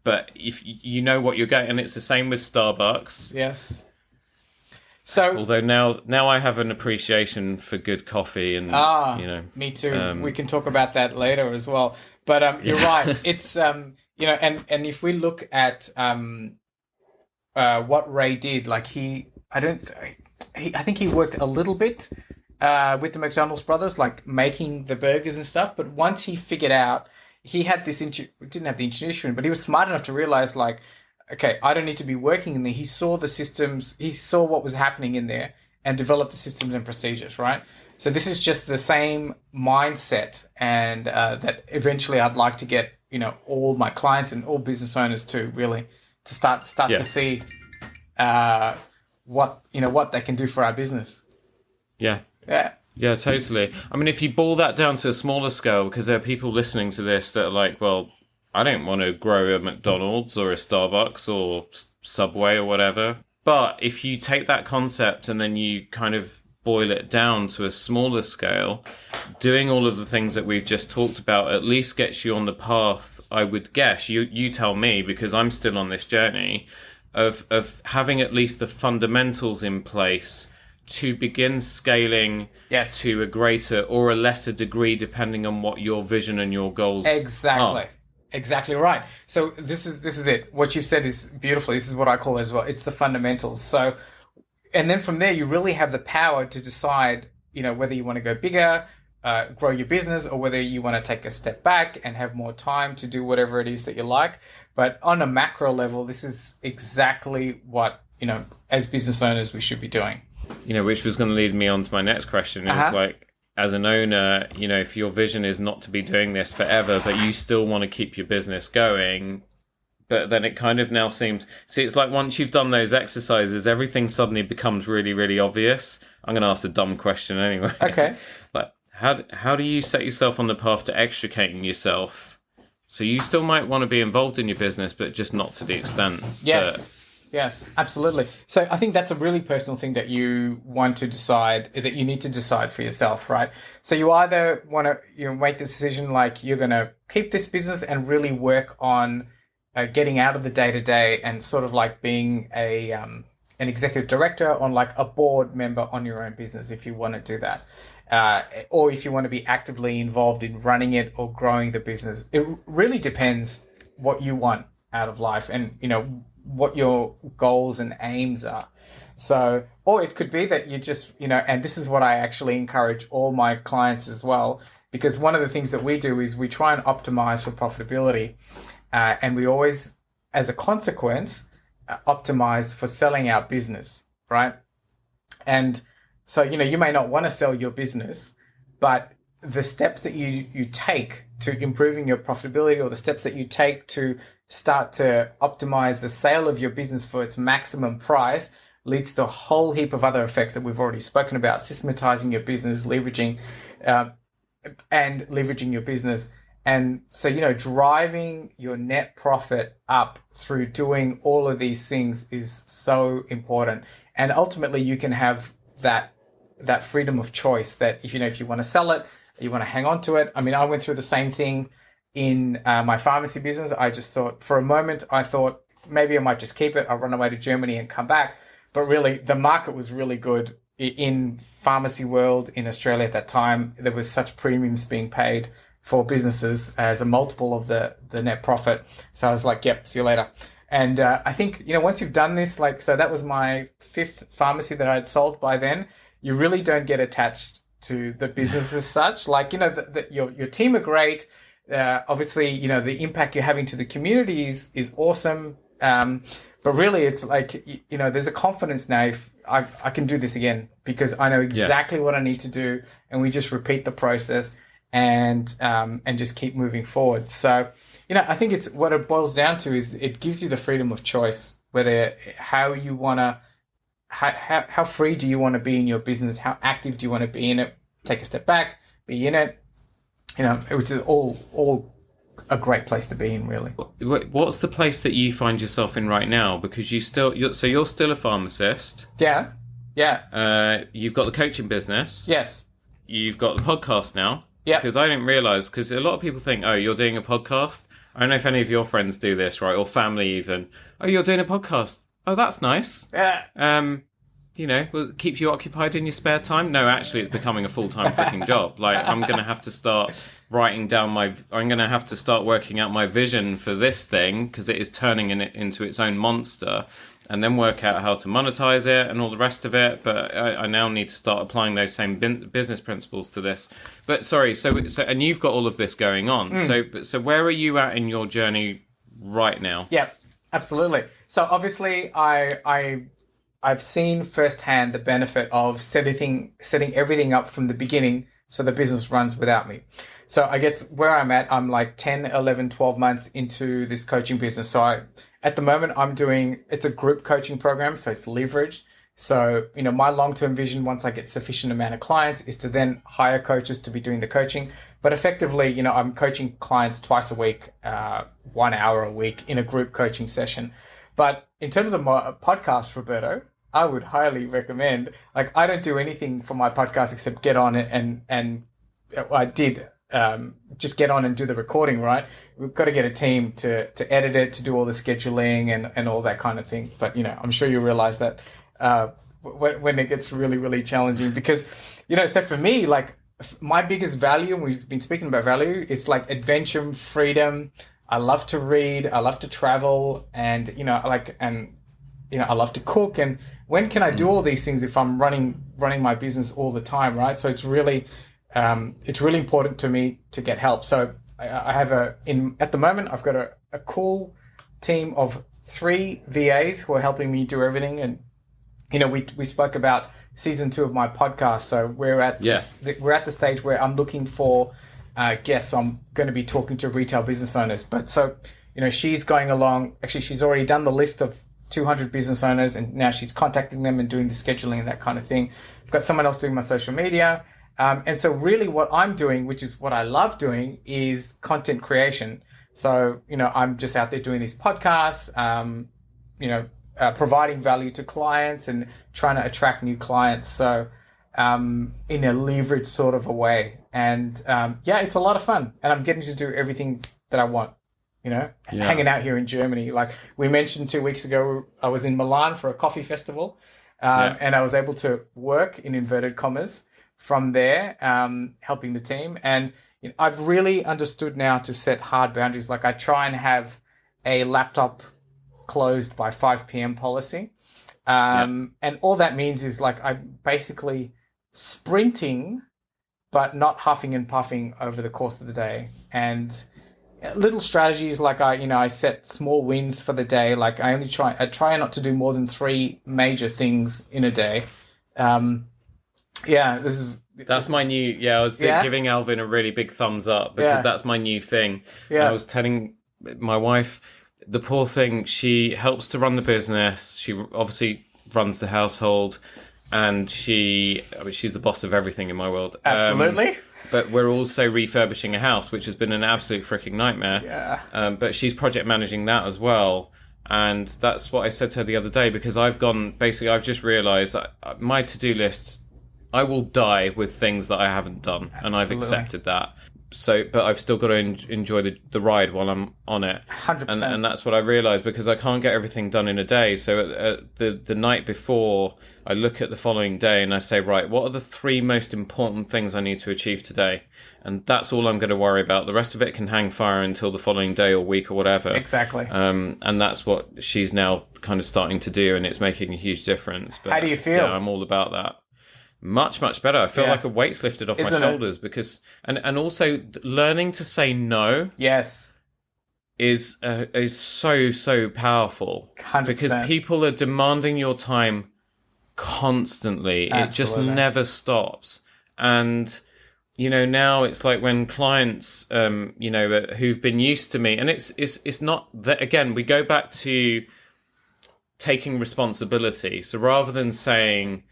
but if you know what you're getting, and it's the same with Starbucks. Yes. So, although now I have an appreciation for good coffee, and me too. We can talk about that later as well. But you're right. It's and if we look at what Ray did, like I think he worked a little bit with the McDonald's brothers, like making the burgers and stuff. But once he figured out, he had this didn't have the intuition, but he was smart enough to realize, like, okay, I don't need to be working in there. He saw the systems, he saw what was happening in there and developed the systems and procedures, right? So this is just the same mindset, and that eventually I'd like to get, all my clients and all business owners to really, to start to see what they can do for our business. Yeah. Yeah. Yeah, totally. If you boil that down to a smaller scale, because there are people listening to this that are like, well, I don't want to grow a McDonald's or a Starbucks or Subway or whatever. But if you take that concept and then you kind of boil it down to a smaller scale, doing all of the things that we've just talked about at least gets you on the path, I would guess, you tell me, because I'm still on this journey, of having at least the fundamentals in place to begin scaling to a greater or a lesser degree, depending on what your vision and your goals are. Exactly right. So this is it. What you've said is beautiful. This is what I call it as well. It's the fundamentals. So, and then from there, you really have the power to decide, whether you want to go bigger, grow your business, or whether you want to take a step back and have more time to do whatever it is that you like. But on a macro level, this is exactly what, as business owners, we should be doing. Which was going to lead me on to my next question. Is like, as an owner, if your vision is not to be doing this forever, but you still want to keep your business going, but then it kind of now seems... See, it's like once you've done those exercises, everything suddenly becomes really, really obvious. I'm going to ask a dumb question anyway. Okay. Like, how do you set yourself on the path to extricating yourself So you still might want to be involved in your business, but just not to the extent. Yes, absolutely. So I think that's a really personal thing that you want to decide, that you need to decide for yourself, right? So you either want to make the decision like you're going to keep this business and really work on getting out of the day-to-day and sort of like being an executive director on like a board member on your own business if you want to do that. Or if you want to be actively involved in running it or growing the business. It really depends what you want out of life and, what your goals and aims are. So, or it could be that you just, and this is what I actually encourage all my clients as well, because one of the things that we do is we try and optimize for profitability. And we always, as a consequence, optimize for selling our business, right? And so, you may not want to sell your business, but the steps that you take to improving your profitability or the steps that you take to start to optimize the sale of your business for its maximum price leads to a whole heap of other effects that we've already spoken about, systematizing your business, leveraging your business. And so, driving your net profit up through doing all of these things is so important. And ultimately you can have that freedom of choice that if you want to sell it, you want to hang on to it. I mean, I went through the same thing in my pharmacy business. I just thought for a moment, maybe I might just keep it. I'll run away to Germany and come back. But really, the market was really good in pharmacy world in Australia at that time. There was such premiums being paid for businesses as a multiple of the net profit. So I was like, yep, see you later. And I think, once you've done this, so that was my 5th pharmacy that I had sold by then. You really don't get attached to the business as such. Your team are great. Obviously, the impact you're having to the community is awesome. But really, it's like, there's a confidence now if I can do this again because I know exactly what I need to do. And we just repeat the process and just keep moving forward. So, I think it's what it boils down to is it gives you the freedom of choice, whether how you want to, how free do you want to be in your business? How active do you want to be in it? Take a step back, be in it, which is all a great place to be in, really. What's the place that you find yourself in right now? Because you're still a pharmacist. Yeah. You've got the coaching business. Yes. You've got the podcast now. Yeah. Because I didn't realize, because a lot of people think, oh, you're doing a podcast. I don't know if any of your friends do this, right? Or family even. Oh, you're doing a podcast. Oh, that's nice. Will it keep you occupied in your spare time? No, actually, it's becoming a full-time freaking job. I'm going to have to start I'm going to have to start working out my vision for this thing because it is turning it into its own monster, and then work out how to monetize it and all the rest of it. But I now need to start applying those same business principles to this. But sorry, so and you've got all of this going on. So where are you at in your journey right now? Yeah, absolutely. So obviously, I've seen firsthand the benefit of setting everything up from the beginning so the business runs without me. So I guess where I'm at, I'm like 10, 11, 12 months into this coaching business. So at the moment, it's a group coaching program, so it's leveraged. So, my long-term vision, once I get sufficient amount of clients, is to then hire coaches to be doing the coaching. But effectively, I'm coaching clients twice a week, 1 hour a week in a group coaching session. But in terms of my podcast, Roberto, I would highly recommend, I don't do anything for my podcast except get on it and I did just get on and do the recording, right? We've got to get a team to edit it, to do all the scheduling and all that kind of thing. But, I'm sure you realize that when it gets really, really challenging because, so for me, my biggest value, and we've been speaking about value, it's adventure, freedom. I love to read. I love to travel and, I love to cook. And when can I do all these things if I'm running my business all the time, right? So it's really important to me to get help. So I have at the moment, I've got a cool team of 3 VAs who are helping me do everything. And, we spoke about season 2 of my podcast. So we're at the stage where I'm looking for guests. I'm going to be talking to retail business owners. But so, she's going along. Actually, she's already done the list of 200 business owners, and now she's contacting them and doing the scheduling and that kind of thing. I've got someone else doing my social media. And so really what I'm doing, which is what I love doing, is content creation. So, I'm just out there doing these podcasts, providing value to clients and trying to attract new clients. So, in a leverage sort of a way. And it's a lot of fun. And I'm getting to do everything that I want, hanging out here in Germany. Like we mentioned 2 weeks ago, I was in Milan for a coffee festival, and I was able to work in inverted commas from there, helping the team. And I've really understood now to set hard boundaries. Like I try and have a laptop closed by 5 p.m. policy. And all that means is like I'm basically sprinting, but not huffing and puffing over the course of the day. And little strategies like I set small wins for the day. Like I try not to do more than 3 major things in a day. That's my new, I was giving Alvin a really big thumbs up because that's my new thing. Yeah. I was telling my wife, the poor thing, she helps to run the business. She obviously runs the household and she's the boss of everything in my world. Absolutely. But we're also refurbishing a house, which has been an absolute freaking nightmare. Yeah. But she's project managing that as well. And that's what I said to her the other day, because I've just realized that my to-do list, I will die with things that I haven't done. Absolutely. And I've accepted that. So, but I've still got to enjoy the ride while I'm on it. 100%. And that's what I realized, because I can't get everything done in a day. So the night before, I look at the following day and I say, right, what are the 3 most important things I need to achieve today? And that's all I'm going to worry about. The rest of it can hang fire until the following day or week or whatever. Exactly. And that's what she's now kind of starting to do, and it's making a huge difference. But, how do you feel? Yeah, I'm all about that. Much, much better. I feel like a weight's lifted off my shoulders because, and also learning to say no. Yes. Is so powerful. 100%. Because people are demanding your time constantly. Absolutely. It just never stops. And, now it's like when clients, who've been used to me, and it's not that, again, we go back to taking responsibility. So rather than saying,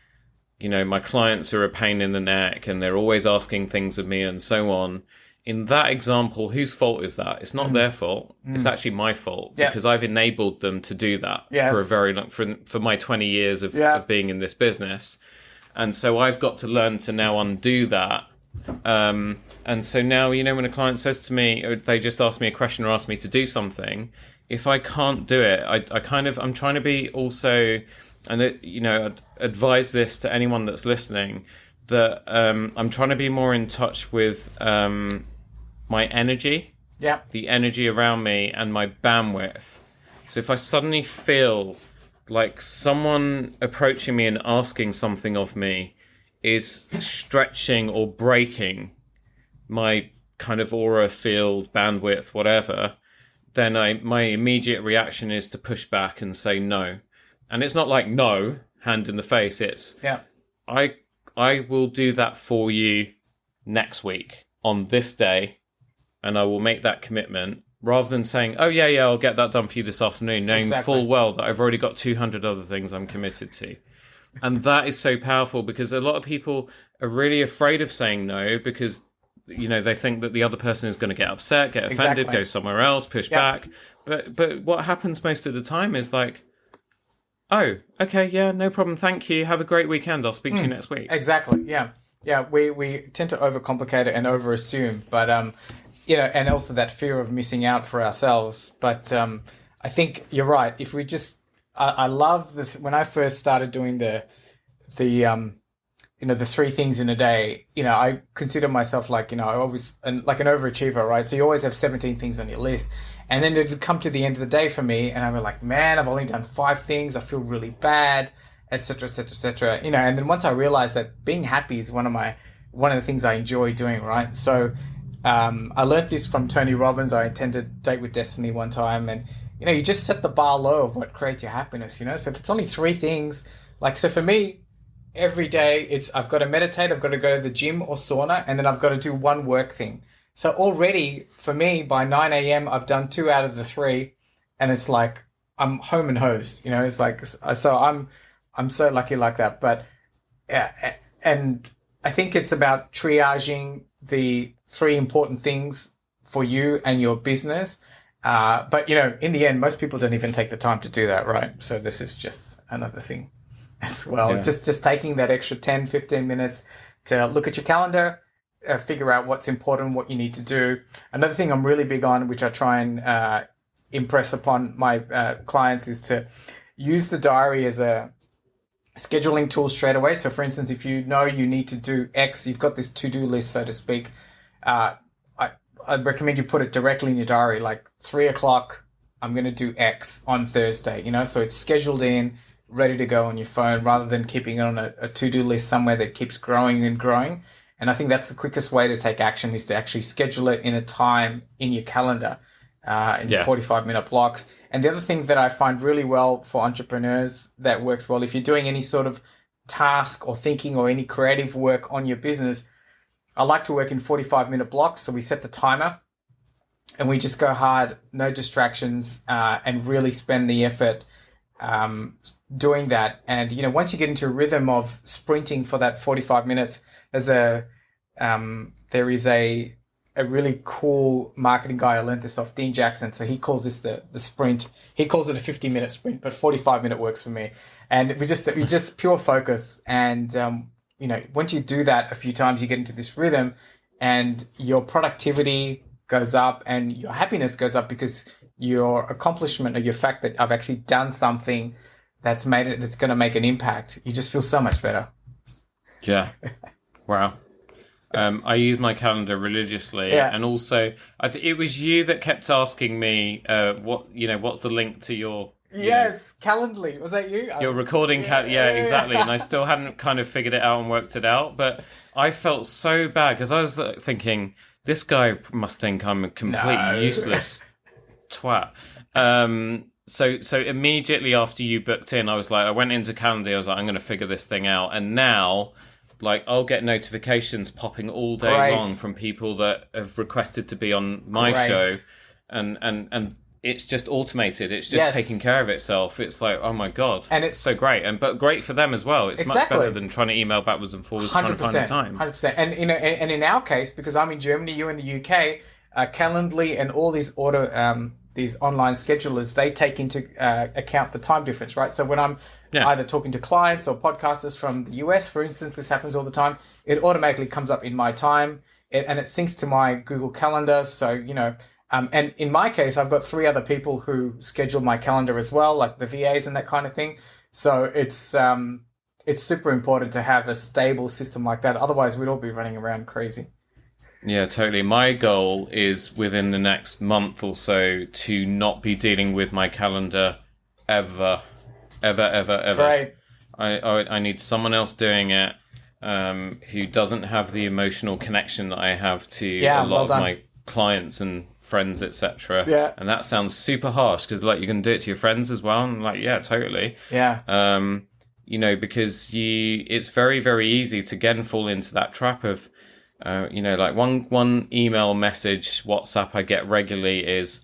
my clients are a pain in the neck and they're always asking things of me and so on. In that example, whose fault is that? It's not their fault. It's actually my fault because I've enabled them to do that for a very long, for my 20 years of being in this business. And so I've got to learn to now undo that. And so now, when a client says to me, or they just ask me a question or ask me to do something, if I can't do it, I'm trying to be also, and I'd advise this to anyone that's listening, that I'm trying to be more in touch with my energy, the energy around me, and my bandwidth. So if I suddenly feel like someone approaching me and asking something of me is stretching or breaking my kind of aura field, bandwidth, whatever, then my immediate reaction is to push back and say no. And it's not like no, hand in the face. It's I will do that for you next week on this day, and I will make that commitment, rather than saying, oh yeah, I'll get that done for you this afternoon, knowing full well that I've already got 200 other things I'm committed to. And that is so powerful, because a lot of people are really afraid of saying no because, they think that the other person is going to get upset, get offended, go somewhere else, push back. But what happens most of the time is like, oh, okay, yeah, no problem. Thank you. Have a great weekend. I'll speak to you next week. Exactly. Yeah. Yeah. We tend to overcomplicate it and overassume, but, and also that fear of missing out for ourselves. But I think you're right. If we just, I love when I first started doing the 3 things in a day, I consider myself like, I always, like an overachiever, right? So you always have 17 things on your list. And then it'd come to the end of the day for me, and I'm like, man, I've only done 5 things. I feel really bad, etc., etc., etc. And then once I realized that being happy is one of the things I enjoy doing, right? So I learned this from Tony Robbins. I attended Date with Destiny one time, and you just set the bar low of what creates your happiness. So if it's only 3 things, like, so for me, every day I've got to meditate, I've got to go to the gym or sauna, and then I've got to do 1 work thing. So already for me, by 9 a.m, I've done 2 out of the 3, and it's like I'm home and hosed. It's like, so I'm so lucky like that. But yeah, and I think it's about triaging the 3 important things for you and your business. But, you know, in the end, most people don't even take the time to do that, right? So this is just another thing as well. Yeah. Just taking that extra 10, 15 minutes to look at your calendar, figure out what's important, what you need to do. Another thing I'm really big on, which I try and impress upon my clients, is to use the diary as a scheduling tool straight away. So for instance, if you know you need to do X, you've got this to-do list, so to speak. I'd recommend you put it directly in your diary, like 3:00, I'm going to do X on Thursday, you know, so it's scheduled in, ready to go on your phone, rather than keeping it on a to-do list somewhere that keeps growing and growing. And I think that's the quickest way to take action, is to actually schedule it in a time in your calendar, in 45-minute blocks. And the other thing that I find really well for entrepreneurs that works well, if you're doing any sort of task or thinking or any creative work on your business, I like to work in 45-minute blocks. So we set the timer and we just go hard, no distractions, and really spend the effort doing that. And, you know, once you get into a rhythm of sprinting for that 45 minutes, there is a really cool marketing guy. I learned this off Dean Jackson. So he calls this the sprint. He calls it a 50-minute sprint, but 45-minute works for me. And we just pure focus. And, you know, once you do that a few times, you get into this rhythm and your productivity goes up and your happiness goes up, because your accomplishment, or your fact that I've actually done something that's going to make an impact, you just feel so much better. Yeah. Wow. I use my calendar religiously, and also it was you that kept asking me, what's the link to your Calendly. Was that you? Your recording exactly. And I still hadn't kind of figured it out and worked it out, but I felt so bad because I was thinking, this guy must think I'm a completely useless twat. So immediately after you booked in, I went into Calendly. I was like, I'm going to figure this thing out. And now, like, I'll get notifications popping all day long from people that have requested to be on my show, and it's just automated. It's just taking care of itself. It's like, oh my God. And it's so great. But great for them as well. It's much better than trying to email backwards and forwards, trying to find the time. 100%. And in our case, because I'm in Germany, you're in the UK, Calendly and all these these online schedulers, they take into account the time difference, right? So when I'm either talking to clients or podcasters from the US, for instance, this happens all the time, it automatically comes up in my time, and it syncs to my Google Calendar. So, you know, and in my case, I've got 3 other people who schedule my calendar as well, like the VAs and that kind of thing. So it's super important to have a stable system like that. Otherwise, we'd all be running around crazy. Yeah, totally. My goal is within the next month or so to not be dealing with my calendar ever. Great. I need someone else doing it who doesn't have the emotional connection that I have to a lot of my clients and friends, etc. Yeah. And that sounds super harsh because, like, you can do it to your friends as well. And, like, yeah, totally. Yeah. You know, because it's very, very easy to again fall into that trap of, you know, like one email message, WhatsApp I get regularly is,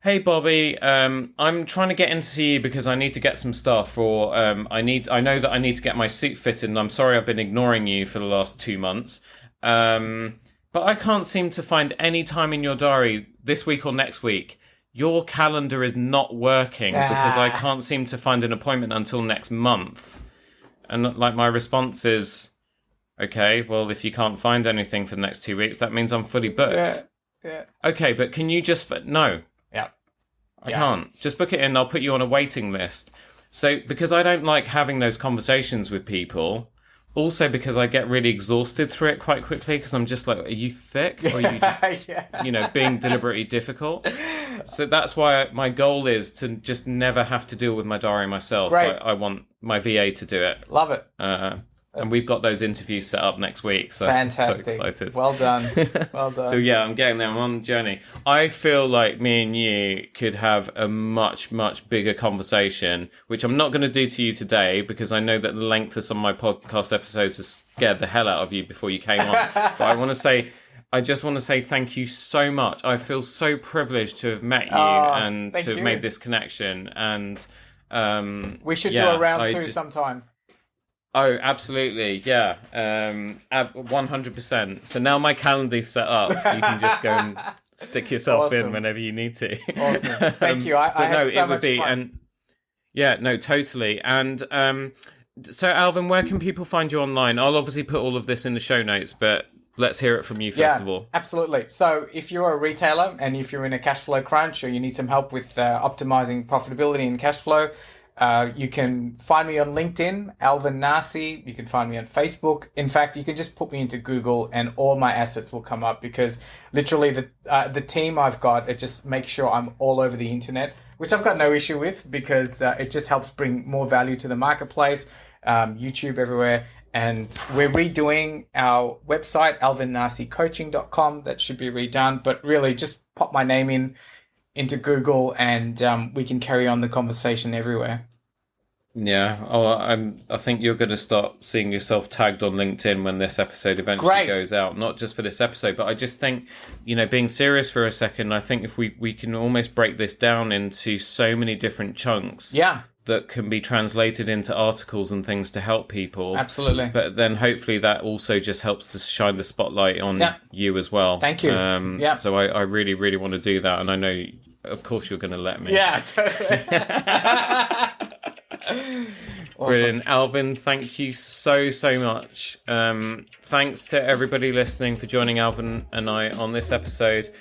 hey Bobby, I'm trying to get into you because I need to get some stuff, or I know that I need to get my suit fitted, and I'm sorry I've been ignoring you for the last 2 months. But I can't seem to find any time in your diary this week or next week. Your calendar is not working because I can't seem to find an appointment until next month. And like my response is, okay, well, if you can't find anything for the next 2 weeks, that means I'm fully booked. Yeah. Okay, but can you just... No. Yeah. I can't. Just book it in. I'll put you on a waiting list. So, because I don't like having those conversations with people, also because I get really exhausted through it quite quickly, because I'm just like, are you thick? Or are you just, you know, being deliberately difficult? So that's why my goal is to just never have to deal with my diary myself. I want my VA to do it. Love it. And we've got those interviews set up next week. So fantastic. I'm so excited. Well done. Well done. So yeah, I'm getting there. I'm on the journey. I feel like me and you could have a much, much bigger conversation, which I'm not going to do to you today because I know that the length of some of my podcast episodes has scared the hell out of you before you came on. But I just want to say thank you so much. I feel so privileged to have met you and to have made this connection. And we should do a round 2 sometime. Oh, absolutely. Yeah. 100%. So now my calendar's set up. You can just go and stick yourself in Awesome. whenever you need to. Awesome. Thank you. I had so much fun. And yeah, no, totally. And so Alvin, where can people find you online? I'll obviously put all of this in the show notes, but let's hear it from you first of all. Absolutely. So if you're a retailer and if you're in a cash flow crunch or you need some help with optimizing profitability and cash flow, you can find me on LinkedIn, Alvin Narsey. You can find me on Facebook. In fact, you can just put me into Google and all my assets will come up, because literally the team I've got, it just makes sure I'm all over the internet, which I've got no issue with, because it just helps bring more value to the marketplace, YouTube everywhere. And we're redoing our website, alvinnarseycoaching.com. That should be redone. But really, just pop my name into Google and we can carry on the conversation everywhere. Yeah. I think you're going to start seeing yourself tagged on LinkedIn when this episode eventually goes out. Not just for this episode, but I just think, being serious for a second, I think if we can almost break this down into so many different chunks. Yeah. That can be translated into articles and things to help people. Absolutely. But then hopefully that also just helps to shine the spotlight on you as well. Thank you. So I really, really want to do that. And I know, of course, you're going to let me. Yeah, totally. Brilliant. Alvin, thank you so much. Thanks to everybody listening for joining Alvin and I on this episode.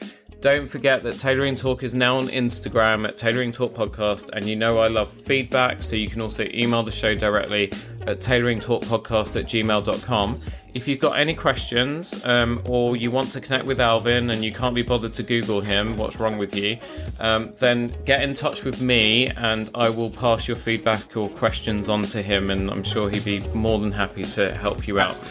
Don't forget that Tailoring Talk is now on Instagram at Tailoring Talk Podcast, and I love feedback, so you can also email the show directly at tailoringtalkpodcast@gmail.com. If you've got any questions or you want to connect with Alvin and you can't be bothered to Google him, what's wrong with you, then get in touch with me and I will pass your feedback or questions on to him, and I'm sure he'd be more than happy to help you out.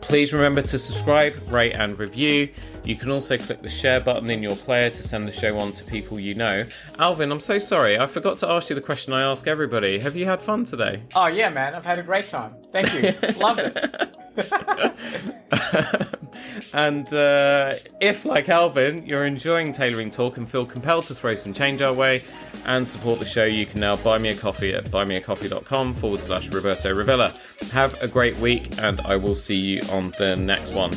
Please remember to subscribe, rate and review. You can also click the share button in your player to send the show on to people you know. Alvin, I'm so sorry. I forgot to ask you the question I ask everybody. Have you had fun today? Oh, yeah, man. I've had a great time. Thank you. Loved it. And if, like Alvin, you're enjoying Tailoring Talk and feel compelled to throw some change our way and support the show, you can now buy me a coffee at buymeacoffee.com/Roberto Revilla. Have a great week, and I will see you on the next one.